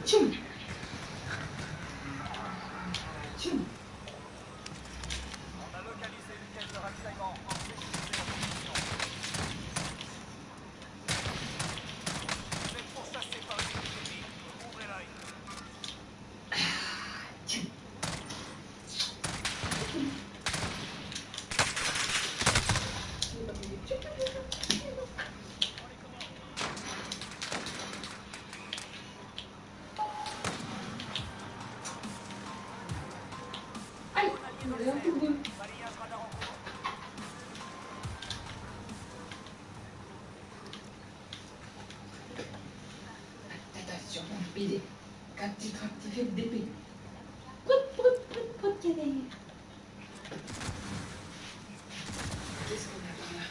Tchum. Tchum. On a localisé une caisse de ravitaillement en sécurité. Vous êtes pourchassé par une épidémie. Ouvrez l'œil. Tchum. Attention, PD. 4 titres actifés d'épée. Prout, prout, prout, prout, cadet. Qu'est-ce qu'on a par là?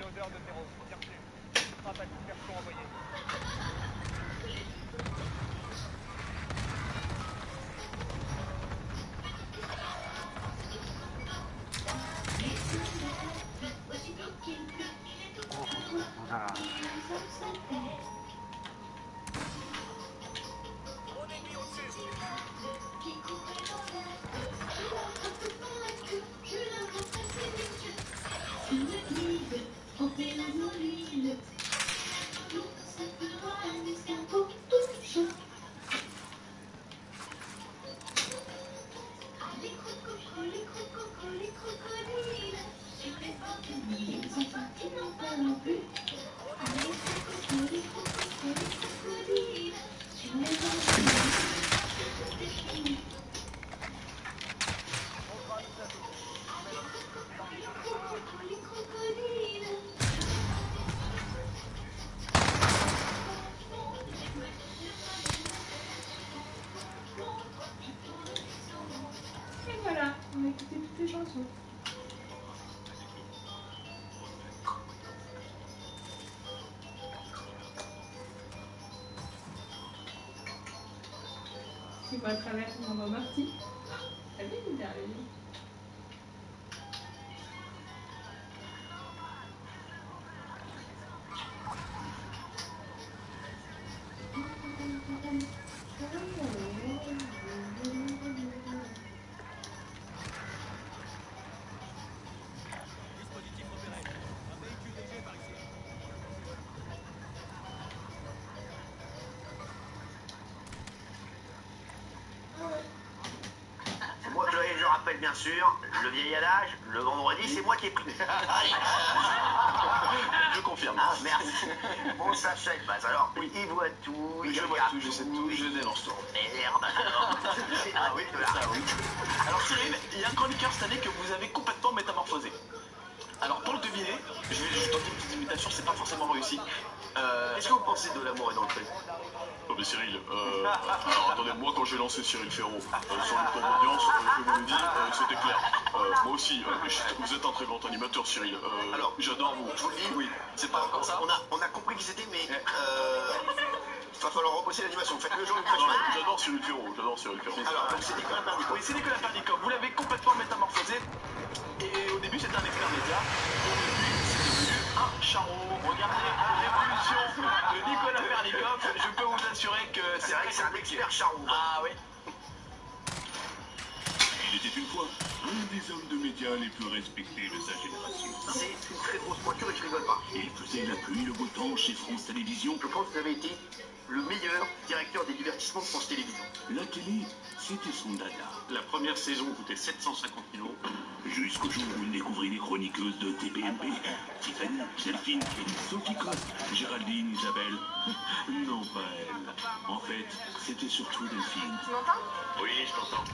L'odeur de terreau. Bien reçu. Frappe à dispersion envoyée. attention. Tu vois à travers mon remarquis. T'as vu une derrière lui. Moi, je rappelle bien sûr, le vieil adage, le vendredi, c'est moi qui ai pris. Je confirme. Ah, merci. Bon, ça, je base. Alors, oui, il voit tout, Oui, il je vois regarde tout, je sais tout, je dénonce tout. Merde, alors. Ah oui, Ça, oui. Alors Cyril, il y a un chroniqueur cette année que vous avez complètement métamorphosé. Alors pour le deviner, je vais tenter une petite imitation, c'est pas forcément réussi. Qu'est-ce que vous pensez de l'amour et dans le pré? Oh mais Cyril, alors attendez, moi quand j'ai lancé Cyril Ferraud sur le cours d'audience, je vous le dis, c'était clair. Moi aussi, vous êtes un très grand animateur Cyril. Alors, j'adore vous. Je vous le dis, Oui, c'est pas encore ça. on a compris qui c'était, mais il va falloir rebosser l'animation. Faites-le jour une fois. J'adore Cyril Ferraud, j'adore Cyril Ferraud. Alors, donc c'est Nicolas Pernicot. Oui, c'est Nicolas Pernicot, vous l'avez complètement métamorphosé. Et au début c'était un expert média, aujourd'hui c'est devenu un charron. Regardez l'évolution de Nicolas Pernicot, je peux vous assurer que C'est vrai que c'est un expert charron. Ah oui. Il était une fois un des hommes de médias les plus respectés de sa génération. C'est une très grosse pointure et je rigole pas. Il faisait la pluie, le beau temps chez France Télévisions. Je pense que vous avez été le meilleur directeur des divertissements de France Télévisions. La télé, c'était son dada. La première saison coûtait 750 000 €. Jusqu'au jour où il découvrit les chroniqueuses de TPMP. Tiffany, Delphine, Sophie Coste, Géraldine, Isabelle. Non, pas elle. En fait, c'était surtout Delphine. Tu m'entends? Oui, je t'entends.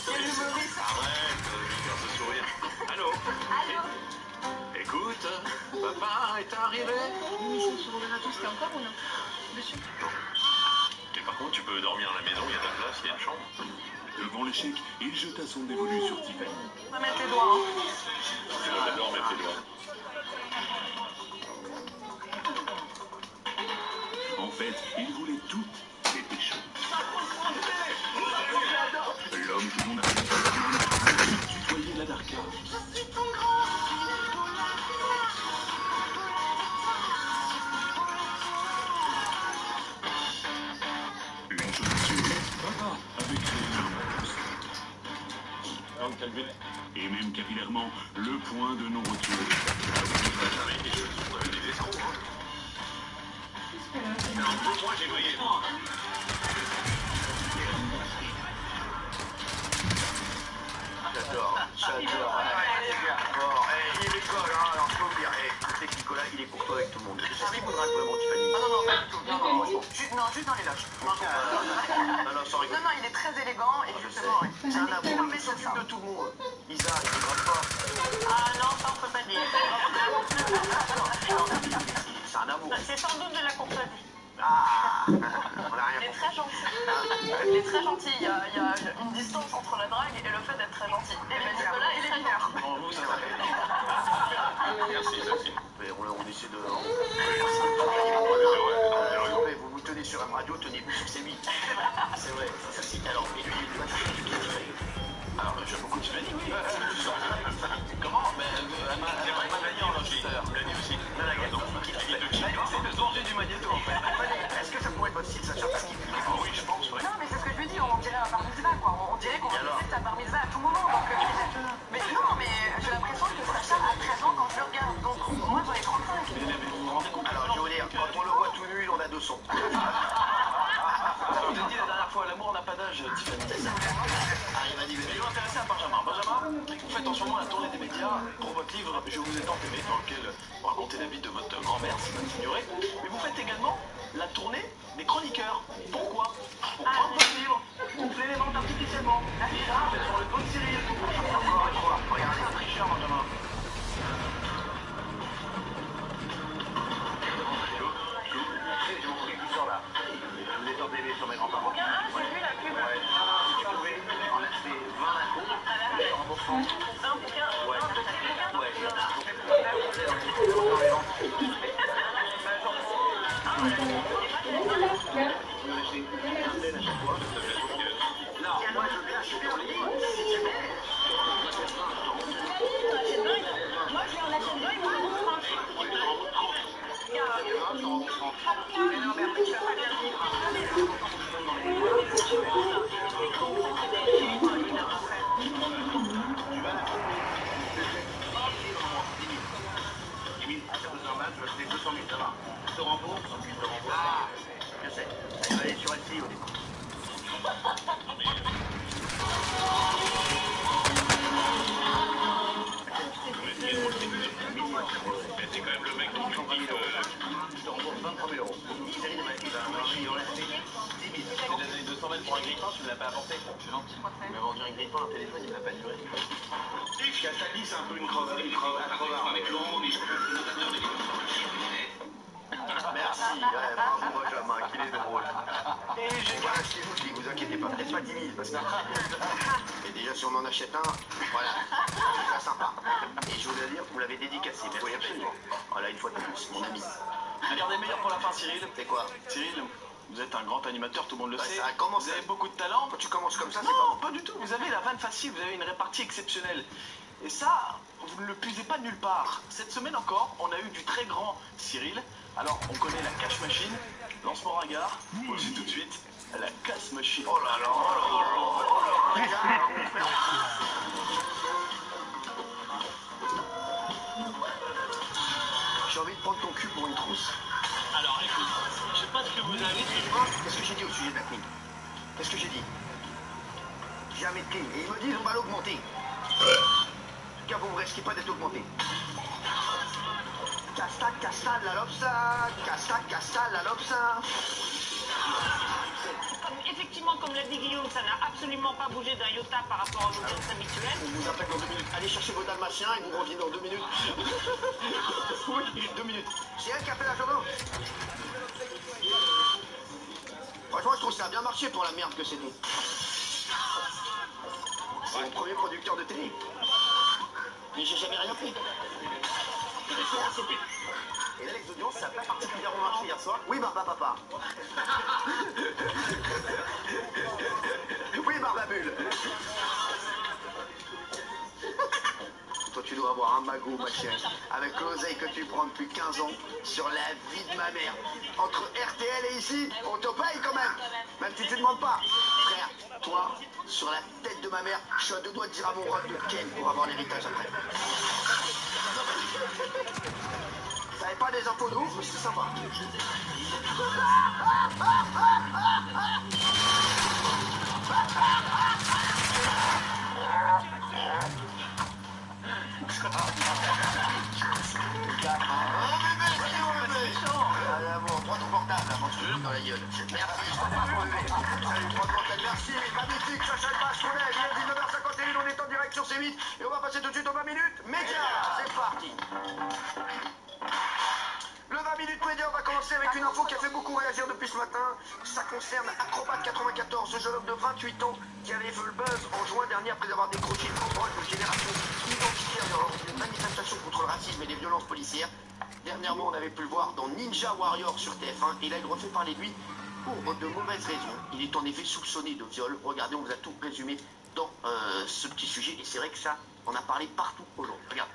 Quel humoriste. Arrête de faire ce sourire. Allô? Allô? Écoute, papa est arrivé. L'émission sur Roberto, c'était encore ou non? Dessus. Et par contre, tu peux dormir à la maison, il y a ta place, il y a une chambre. Devant l'échec, il jeta son dévolu sur Tiffany. On va mettre les doigts, hein. J'adore mettre les doigts. En fait, il voulait toutes les péchés. L'homme que l'on a tutoyé la Darka. Une chose est sûre, papa avait créé le et même capillairement le point de non-retour. Moi j'ai brillé. J'adore. Bon, il est l'école, hein, alors je peux vous dire, c'est que Nicolas, il est courtois avec tout le monde. C'est ce qu'il voudra vraiment, Tiffany. Ah non, non, pas du tout. Non, juste dans les lâches. Non, sans rigoler. Non, il est très élégant et justement, ouais. C'est un amour, mais il s'occupe de tout le monde. Isa, il ne grave pas. Ah non, ça on peut pas dire. C'est un amour. C'est sans doute de la courtoisie. Ah, on n'a rien Il est compris. très gentil. Il est très gentil. Il y a une distance entre la drague et le fait d'être très gentil. Et ben Nicolas, il est mineur. Bon, vous, ça va. Merci, Sophie. Mais on essaie de... C'est vrai. Vous vous tenez sur M Radio, tenez-vous sur C8. C'est vrai, ça c'est... Alors, et lui, il doit faire du Tiffany. Alors, j'aime beaucoup Tiffany, oui. Comment? Mais elle m'a gagné en enregistreur. Elle m'a dit aussi. C'est de danger du magnéto, en fait. Est-ce que ça pourrait être votre style, Sacha? Parce qu'il... Ah oui, je pense, ouais. Non, mais c'est ce que je lui dis, on dirait un bar mitzvah, quoi. On dirait qu'on va visiter ta bar mitzvah à tout moment. Donc, mais non, mais j'ai l'impression que Sacha a 13 ans quand je le regarde. Donc, moi, j'en ai 35. Alors, je vais vous dire, quand on le voit tout nu, on a deux sons. Alors, je t'ai dit la dernière fois, l'amour n'a pas d'âge, Tiffany. Arrive à dire... Je vais m'intéresser à Benjamin. Benjamin, vous faites en ce moment la tournée des médias pour votre livre Je vous ai tant aimé, dans lequel vous racontez la vie de votre grand-mère, Simone Signoret. Mais vous faites également la tournée des chroniqueurs. Pourquoi? Pour prendre votre livre, gonfler les ventes artificiellement. Sur le dos de Cyril. Encore une fois, regardez un tricheur, Benjamin. J'ai mon truc qui sort là. Je vous ai tant aimé sur mes grands-parents. J'ai vu la pub. Ouais. Si tu pouvais en acheter 20 d'un coup, Et déjà, si on en achète un, voilà, c'est très sympa. Et je voulais dire, vous l'avez dédicacé, oui, absolument. Voilà, une fois de plus, mon ami. Regardez meilleur pour la fin, Cyril. C'est quoi? Cyril, vous êtes un grand animateur, tout le monde le sait. Ça commence, vous avez beaucoup de talent. Quand tu commences comme ça, c'est non, pas du tout. Vous avez la vanne facile, vous avez une répartie exceptionnelle. Et ça, vous ne le puisez pas de nulle part. Cette semaine encore, on a eu du très grand Cyril. Alors, on connaît la cash machine, lancement ringard, aussi tout de suite, la casse machine. Oh là là, oh là là. J'ai envie de prendre ton cul pour une trousse. Alors, écoute, je sais pas ce que vous avez dit. Qu'est-ce que j'ai dit au sujet de la clim? Qu'est-ce que j'ai dit? Jamais de clim. Et ils me disent on va l'augmenter. Car vous ne risquez pas d'être augmenté. Casta la lobsa, casta la lobsa. Effectivement, comme l'a dit Guillaume, ça n'a absolument pas bougé d'un iota par rapport à l'audience habituelle. On vous appelle dans 2 minutes. Allez chercher vos dalmatiens et vous revenez dans 2 minutes. Oui, 2 minutes. C'est elle qui a fait la journée. Franchement, je trouve que ça a bien marché pour la merde que c'était. C'est mon premier producteur de télé. Mais j'ai jamais rien fait. Et là, les audiences, ça n'a pas particulièrement marché hier soir. Oui, Barba Papa. Oui, Barbabule. Toi, tu dois avoir un magot, ma chérie. Avec l'oseille que tu prends depuis 15 ans sur la vie de ma mère. Entre RTL et ici, on te paye quand même. Même si tu ne demandes pas. Frère, toi, sur la tête de ma mère, je suis à 2 doigts de dire à mon rock de Ken pour avoir l'héritage après. Ça n'avait pas des infos de ouf, mais c'était sympa. Prends ton portable avant que je te jure dans la gueule. Merci, je t'en prie, bébé. Salut, prends ton portable. Merci, magnifique, Sacha le Basque, on est. Il est 19h51, on est en direct sur C8. Et on va passer tout de suite aux 20 minutes. Média, c'est parti. Le 20 minutes média, on va commencer avec une info qui a fait beaucoup réagir depuis ce matin. Ça concerne Acrobat 94, ce jeune homme de 28 ans qui avait fait le buzz en juin dernier après avoir décroché le contrôle de génération identitaire lors d'une manifestation contre le racisme et les violences policières. Dernièrement, on avait pu le voir dans Ninja Warrior sur TF1 et là, il refait parler de lui pour de mauvaises raisons. Il est en effet soupçonné de viol. Regardez, on vous a tout résumé dans ce petit sujet et c'est vrai que ça, on a parlé partout aujourd'hui. Regarde.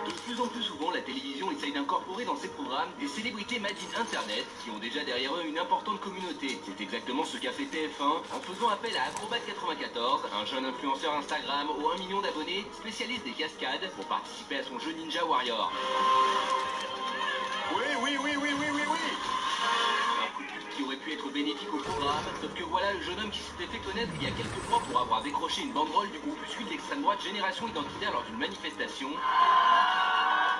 De plus en plus souvent, la télévision essaye d'incorporer dans ses programmes des célébrités made in Internet qui ont déjà derrière eux une importante communauté. C'est exactement ce qu'a fait TF1 en faisant appel à Acrobat94, un jeune influenceur Instagram aux 1 million d'abonnés, spécialiste des cascades, pour participer à son jeu Ninja Warrior. Oui. Qui aurait pu être bénéfique au programme, sauf que voilà le jeune homme qui s'était fait connaître il y a quelques mois pour avoir décroché une banderole du groupuscule d'extrême droite Génération Identitaire lors d'une manifestation.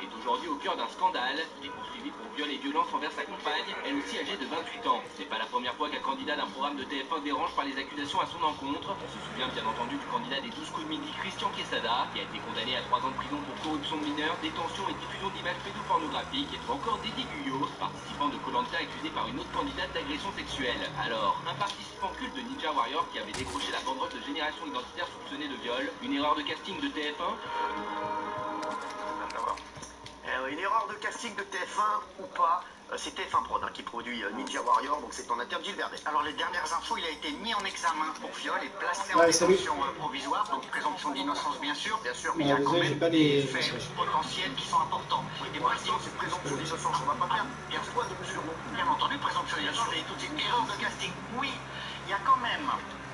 est aujourd'hui au cœur d'un scandale. Il est poursuivi pour viol et violence envers sa compagne, elle aussi âgée de 28 ans. Ce n'est pas la première fois qu'un candidat d'un programme de TF1 dérange par les accusations à son encontre. On se souvient bien entendu du candidat des 12 coups de midi, Christian Quesada, qui a été condamné à 3 ans de prison pour corruption de mineurs, détention et diffusion d'images pédopornographiques, ou encore Dédé Guyot, participant de Koh-Lanta accusé par une autre candidate d'agression sexuelle. Alors, un participant culte de Ninja Warrior qui avait décroché la banderole de Génération Identitaire soupçonnée de viol, une erreur de casting de TF1? Une erreur de casting de TF1 ou pas, c'est TF1 Prod qui produit Ninja Warrior, donc c'est en interne Gilles Verdet. Alors les dernières infos, il a été mis en examen pour viol et placé en détention provisoire, donc présomption d'innocence bien sûr, mais il y a quand même des faits potentiels qui sont importants. Et par exemple, cette présomption d'innocence, on va pas faire bien fois de mesure. Bien entendu, présomption d'innocence et toute une erreur de casting. Oui, il y a quand même,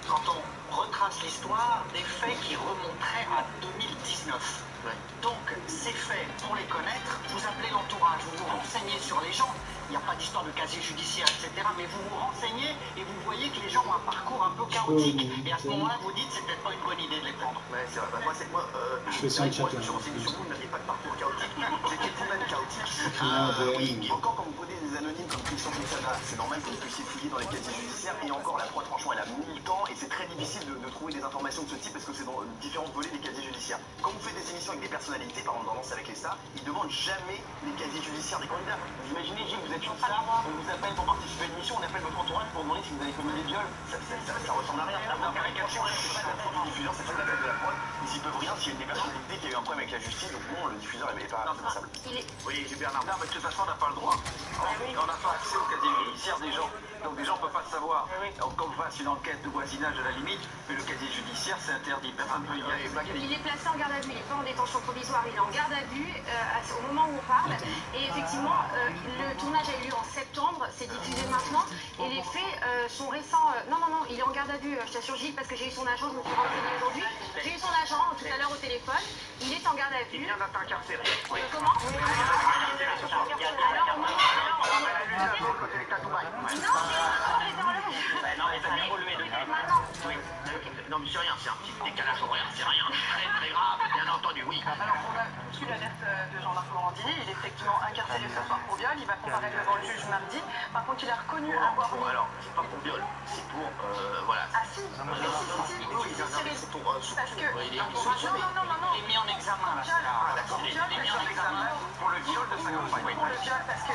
quand on retrace l'histoire, des faits qui remonteraient à 2019. Donc, ces faits, pour les connaître, vous appelez l'entourage, vous vous renseignez sur les gens. Il n'y a pas d'histoire de casier judiciaire, etc. Mais vous vous renseignez et vous voyez que les gens ont un parcours un peu chaotique. Et à ce moment-là, vous dites, c'est peut-être pas une bonne idée de les prendre. Ouais, c'est vrai. Moi, je me suis renseigné sur vous, vous n'aviez pas de parcours chaotique. J'étais vous-même chaotique. Oui, et encore quand vous prenez des anonymes comme Christian Quesada, c'est normal que vous puissiez fouiller dans les casiers judiciaires. Et encore, la prod, franchement, elle a mis le temps et c'est très difficile de trouver des informations de ce type parce que c'est dans différents volets des casiers judiciaires. Quand vous faites des émissions avec des personnalités, par exemple dans Danse avec les stars, ils demandent jamais les casiers judiciaires des candidats. Vous imaginez, Gilles, vous êtes une star, on vous appelle pour participer à une émission, on appelle votre entourage pour demander si vous avez commis des viols. Ça ressemble à rien. La caricature, c'est pas la faute du diffuseur, c'est pas la faute de la prod. Ils y peuvent rien s'il y a une des personnalités qui a eu un problème avec la justice, donc non, le diffuseur n'est pas responsable. Oui, Bernard, mais de toute façon, on n'a pas le droit. On n'a pas accès au casier judiciaire des gens. Donc des gens ne peuvent pas savoir. Comme on fasse une enquête de voisinage à la limite, mais le casier judiciaire, c'est interdit. Personne ne peut y aller. Il est placé en garde à vue, il n'est pas en détention provisoire, il est en garde à vue au moment où on parle. Et effectivement, le tournage a eu lieu en septembre, c'est diffusé maintenant. Et les faits sont récents. Non, il est en garde à vue, je t'assure Gilles, parce que j'ai eu son agent, je me suis renseignée aujourd'hui. J'ai eu son agent tout à l'heure au téléphone, il est en garde à vue. Il vient d'être incarcéré. Comment Non, mais c'est rien, c'est un petit décalage horaire, c'est rien. Très grave, bien entendu, oui. Alors, on a reçu l'alerte de Jean-Marc Morandini, il est effectivement incarcéré ce soir pour viol, il va comparaître devant le juge mardi. Par contre, il a reconnu avoir mis... Alors, c'est pas pour viol, c'est pour, voilà. Ah si, c'est pour... Parce que... Il est mis en examen, là. Ah, d'accord. Il est mis en examen pour le viol de sa compagne. Pour le viol, parce que,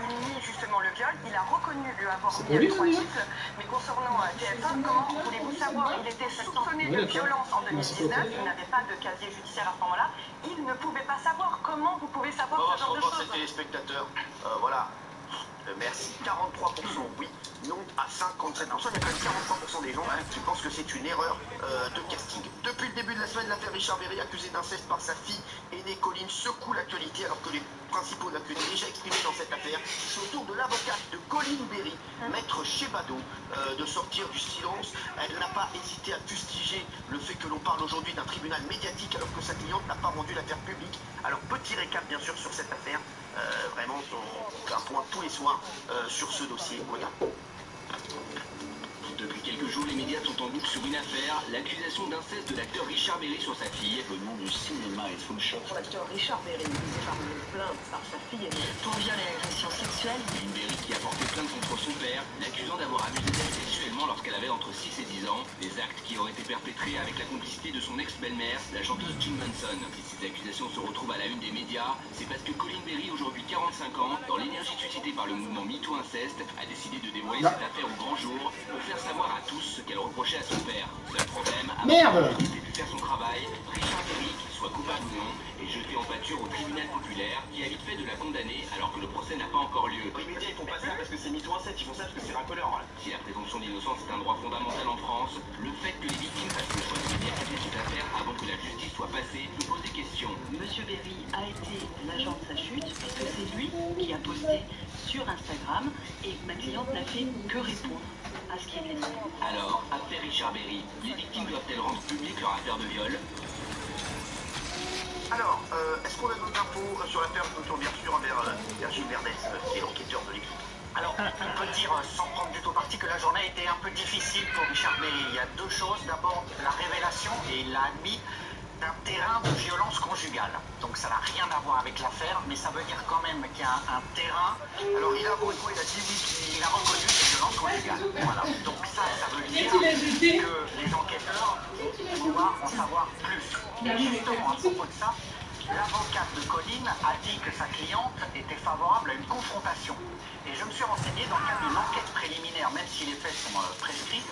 il nie justement le viol, il a reconnu lui avoir mis 3 titres, mais concernant TF1, comment voulez-vous savoir, il était soupçonné de violence en 2019, il n'avait pas de casier judiciaire à ce moment-là, il ne pouvait pas savoir. Comment vous pouvez savoir ce genre de choses? Ces téléspectateurs, voilà. Merci. 43% oui, non à 57%. Il y a quand même 43% des gens qui pensent que c'est une erreur de casting. Depuis le début de la semaine, l'affaire Richard Berry, accusé d'inceste par sa fille aînée Colline, secoue l'actualité alors que les principaux accusés déjà exprimés dans cette affaire, c'est au tour de l'avocate de Colline Berry, maître Chebado, de sortir du silence. Elle n'a pas hésité à fustiger le fait que l'on parle aujourd'hui d'un tribunal médiatique alors que sa cliente n'a pas rendu l'affaire publique. Alors petit récap bien sûr sur cette affaire. Vraiment, on fait un point tous les soirs sur ce dossier. Regarde. Depuis quelques jours, les médias sont en boucle sur une affaire, l'accusation d'inceste de l'acteur Richard Berry sur sa fille. Le nom du cinéma est sous le choc. L'acteur Richard Berry, visé par une plainte par sa fille pour viol et agression sexuelle. Une Berry qui a porté plainte contre son père, l'accusant d'avoir abusé d'elle sexuellement lorsqu'elle avait entre 6 et 10 ans. Des actes qui auraient été perpétrés avec la complicité de son ex-belle-mère, la chanteuse Jim Manson. Si ces accusations se retrouvent à la une des médias, c'est parce que Colline Berry, aujourd'hui 45 ans, dans l'énergie suscitée par le mouvement MeToo Inceste, a décidé de dévoiler cette affaire au grand jour pour faire savoir à tous ce qu'elle reprochait à son père. Seul problème, Merde, c'était de faire son travail. Richard Berry, qu'il soit coupable ou non, est jeté en pâture au tribunal populaire qui a vite fait de la condamner alors que le procès n'a pas encore lieu. Les médias ils font pas ça parce que c'est MeToo Inceste, ils font ça parce que c'est racoleur. Voilà. Si la présomption d'innocence est un droit fondamental en France, le fait que les victimes fassent le choix de médiatiser cette affaire avant que la justice soit passée nous pose des questions. Monsieur Berry a été l'agent de sa chute puisque c'est lui qui a posté sur Instagram et ma cliente n'a fait que répondre à ce qui est dit. Alors, affaire Richard Berry, les victimes doivent-elles rendre public leur affaire de viol? Alors, est-ce qu'on a d'autres infos sur l'affaire? Je me tourne bien sûr vers Gilles Verdet, qui est l'enquêteur de l'équipe. Alors, on peut dire, sans prendre du tout parti, que la journée a été un peu difficile pour Richard Berry. Il y a deux choses. D'abord, la révélation, et il l'a admis, d'un terrain de violence conjugale. Donc ça n'a rien à voir avec l'affaire, mais ça veut dire quand même qu'il y a un terrain. Alors il a avoué quoi? Il a dit oui, il a reconnu des violences conjugales. Voilà. Donc ça veut dire que les enquêteurs vont pouvoir en savoir plus. Et justement, à propos de ça, l'avocate de Colline a dit que sa cliente était favorable à une confrontation. Et je me suis renseigné dans le cadre d'une enquête préliminaire, même si les faits sont prescrits,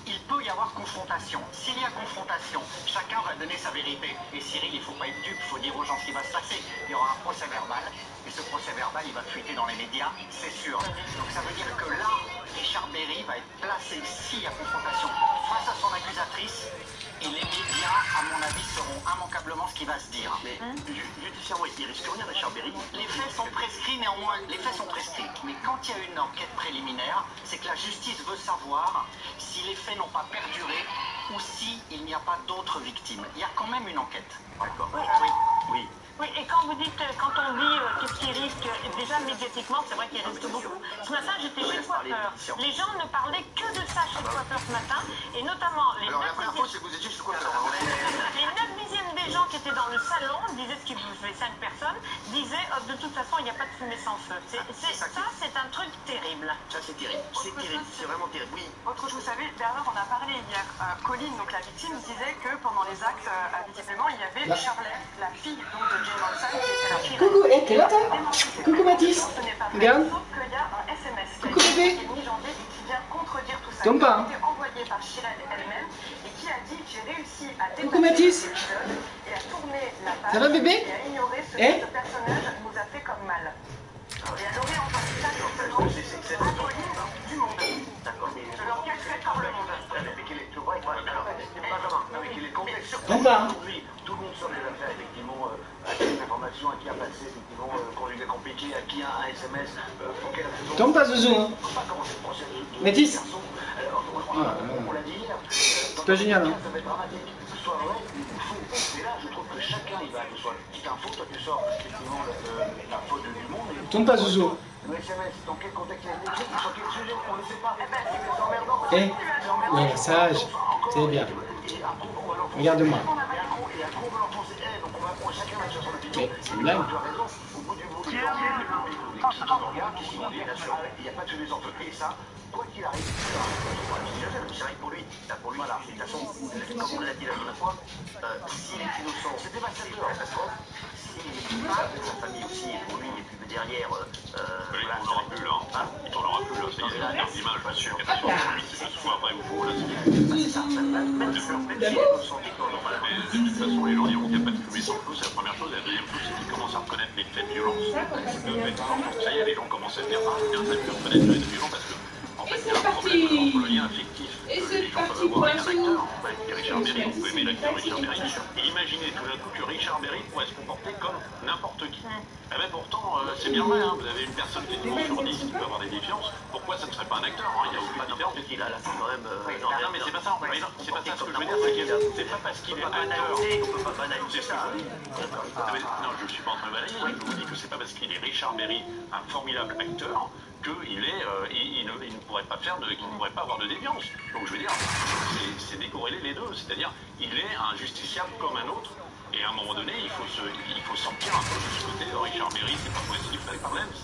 il peut y avoir confrontation. S'il y a confrontation, chacun va donner sa vérité. Et Cyril, il ne faut pas être dupe, il faut dire aux gens ce qui va se passer. Il y aura un procès verbal, et ce procès verbal, il va fuiter dans les médias, c'est sûr. Donc ça veut dire que là, Richard Berry va être placé, s'il y a confrontation, face à son accusatrice, et les médias, à mon avis, sauront immanquablement ce qui va se dire. Mais judiciairement, il risque rien, Richard Berry. Les faits sont prescrits, néanmoins, les faits sont prescrits. Mais quand il y a une enquête préliminaire, c'est que la justice veut savoir si les faits n'ont pas perduré ou s'il n'y a pas d'autres victimes. Il y a quand même une enquête. D'accord. Oui. Oui, et quand vous dites, quand on dit qu'est-ce qui risque, déjà médiatiquement, c'est vrai qu'il risque beaucoup. Ce matin, j'étais chez le coiffeur. Les gens ne parlaient que de ça chez le coiffeur ce matin, et notamment les 9 dixièmes des gens qui étaient dans le salon disaient ce qu'ils faisaient 5 personnes, disaient de toute façon, il n'y a pas de fumée sans feu. Ça, c'est un truc terrible. Ça, c'est terrible. C'est terrible. C'est vraiment terrible. Oui. Autre chose, vous savez, Bernard, on a parlé hier. Colline, donc la victime, disait que pendant les actes, visiblement, il y avait Charlotte, la fille donc, de Jay Manson, qui était la fille. Coucou, t'es là toi? Coucou Mathis. Regarde. Sauf qu'il y a un SMS coucou bébé. qui est mi-janvier et qui vient contredire tout ça. Tombe pas. Qui a été envoyé par Sheila elle-même et qui a dit j'ai réussi à coucou Mathis. Et à tourner la page. Ça va bébé? Et à ignorer ce que ce personnage nous a fait comme mal. Et elle aurait entendu ça justement en Colline du Monde. D'accord. Je l'enquêterai par le Monde. Mais quel est le vrai? Alors, quel est le contexte? Tombe pas. Aujourd'hui, tout le monde sort des affaires, effectivement, à qui une information, à qui a passé, effectivement, conjugué compliqué, à qui a un SMS, pour quelle raison. Tombe pas Zouzou. On ne peut pas commencer le procès de Métis. on l'a dit hier. C'est pas génial, hein. Ça va être dramatique. Que ce soit vrai ou faux. Et là, je trouve que chacun, il va, que ce soit petite info, toi tu sors, effectivement, la faute du monde. Tombe pas Zouzou. Le SMS, dans quel contexte il a été écrit, sur quel sujet, on ne sait pas. C'est emmerdant. Ouais, sage. C'est bien. Regarde-moi. C'est une blague. Au bout du bout, il y a pas de sujet sans feu. Et ça, quoi qu'il arrive, c'est vrai que pour lui, voilà, de toute façon, comme on l'a dit la dernière fois, s'il est innocent, c'est dévastateur, parce que s'il est pas de sa famille aussi, et pour lui, et puis derrière, il tournera plus là. Il tournera plus là, c'est une carte d'image, pas sûr. Pas sûr que ce soit vrai ou faux, là, c'est ça. De toute façon, les gens diront qu'il n'y a pas de fumée sans feu, c'est la première chose. Et la deuxième chose, c'est qu'ils commencent à reconnaître les faits de violence. Ça y est, les gens commencent à dire, ça a pu reconnaître les faits de violence parce que, en fait, il y a un problème entre le lien affectif. Les gens peuvent avoir un acteur, et Richard Berry, on peut aimer l'acteur Richard Berry, et imaginez tout d'un coup que Richard Berry pourrait se comporter comme n'importe qui. Eh bien pourtant, c'est bien vrai, hein, vous avez une personne qui est toujours sur 10 qui peut avoir des défiances, pourquoi ça ne serait pas un acteur, hein, il n'y a aucune différence. Il a la fin quand même. Non mais c'est pas ça, c'est pas ça ce que je veux dire, c'est pas parce qu'il est acteur. On peut pas banaliser ça. Non, je ne suis pas en train de balayer, je vous dis que c'est pas parce qu'il est Richard Berry, un formidable acteur, qu'il ne pourrait pas qu'il ne pourrait pas avoir de déviance. Donc je veux dire, c'est décorréler les deux, c'est-à-dire il est un justiciable comme un autre. Et à un moment donné, il faut sortir un peu de ce côté. Richard Berry, c'est pas possible, pas de problème. Ça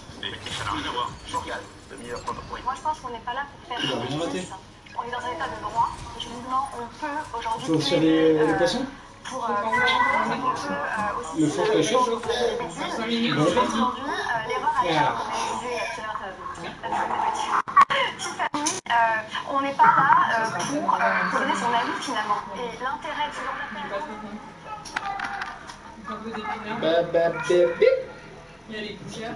n'a rien à voir. Je regarde. Moi, je pense qu'on n'est pas là pour faire justice. On est dans un état de droit. Et justement, on peut aujourd'hui. Faut faire les poissons. Pour le four caché. L'erreur on n'est pas là pour donner son avis finalement. Et l'intérêt de ce genre d'affaires. Bébé. Il y a les poussières.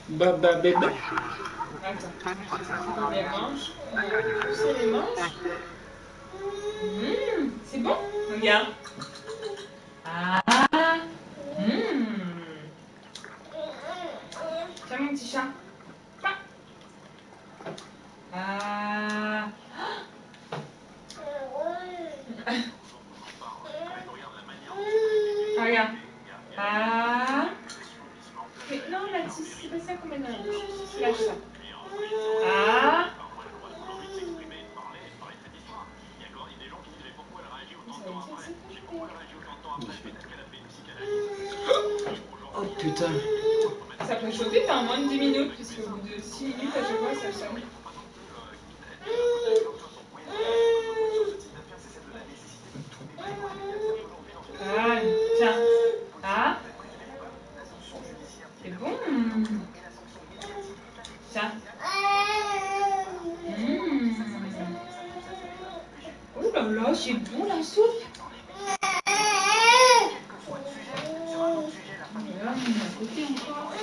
Bébé. Attends. Les manches. Pousser les manches. C'est bon. Regarde. Ah. Tiens mon petit chat. Ah. Regarde. Ah. Mais non, Mathis, c'est pas ça qu'on met dans la bouche. Lâche ça. Ah. putain. Ça peut chauffer en moins de 10 minutes, puisqu'au bout de 6 minutes, à chaque fois, ça sonne. Ah, tiens. Ah. C'est bon. Tiens. Oh là là, c'est bon la soupe. Là, on est à côté encore.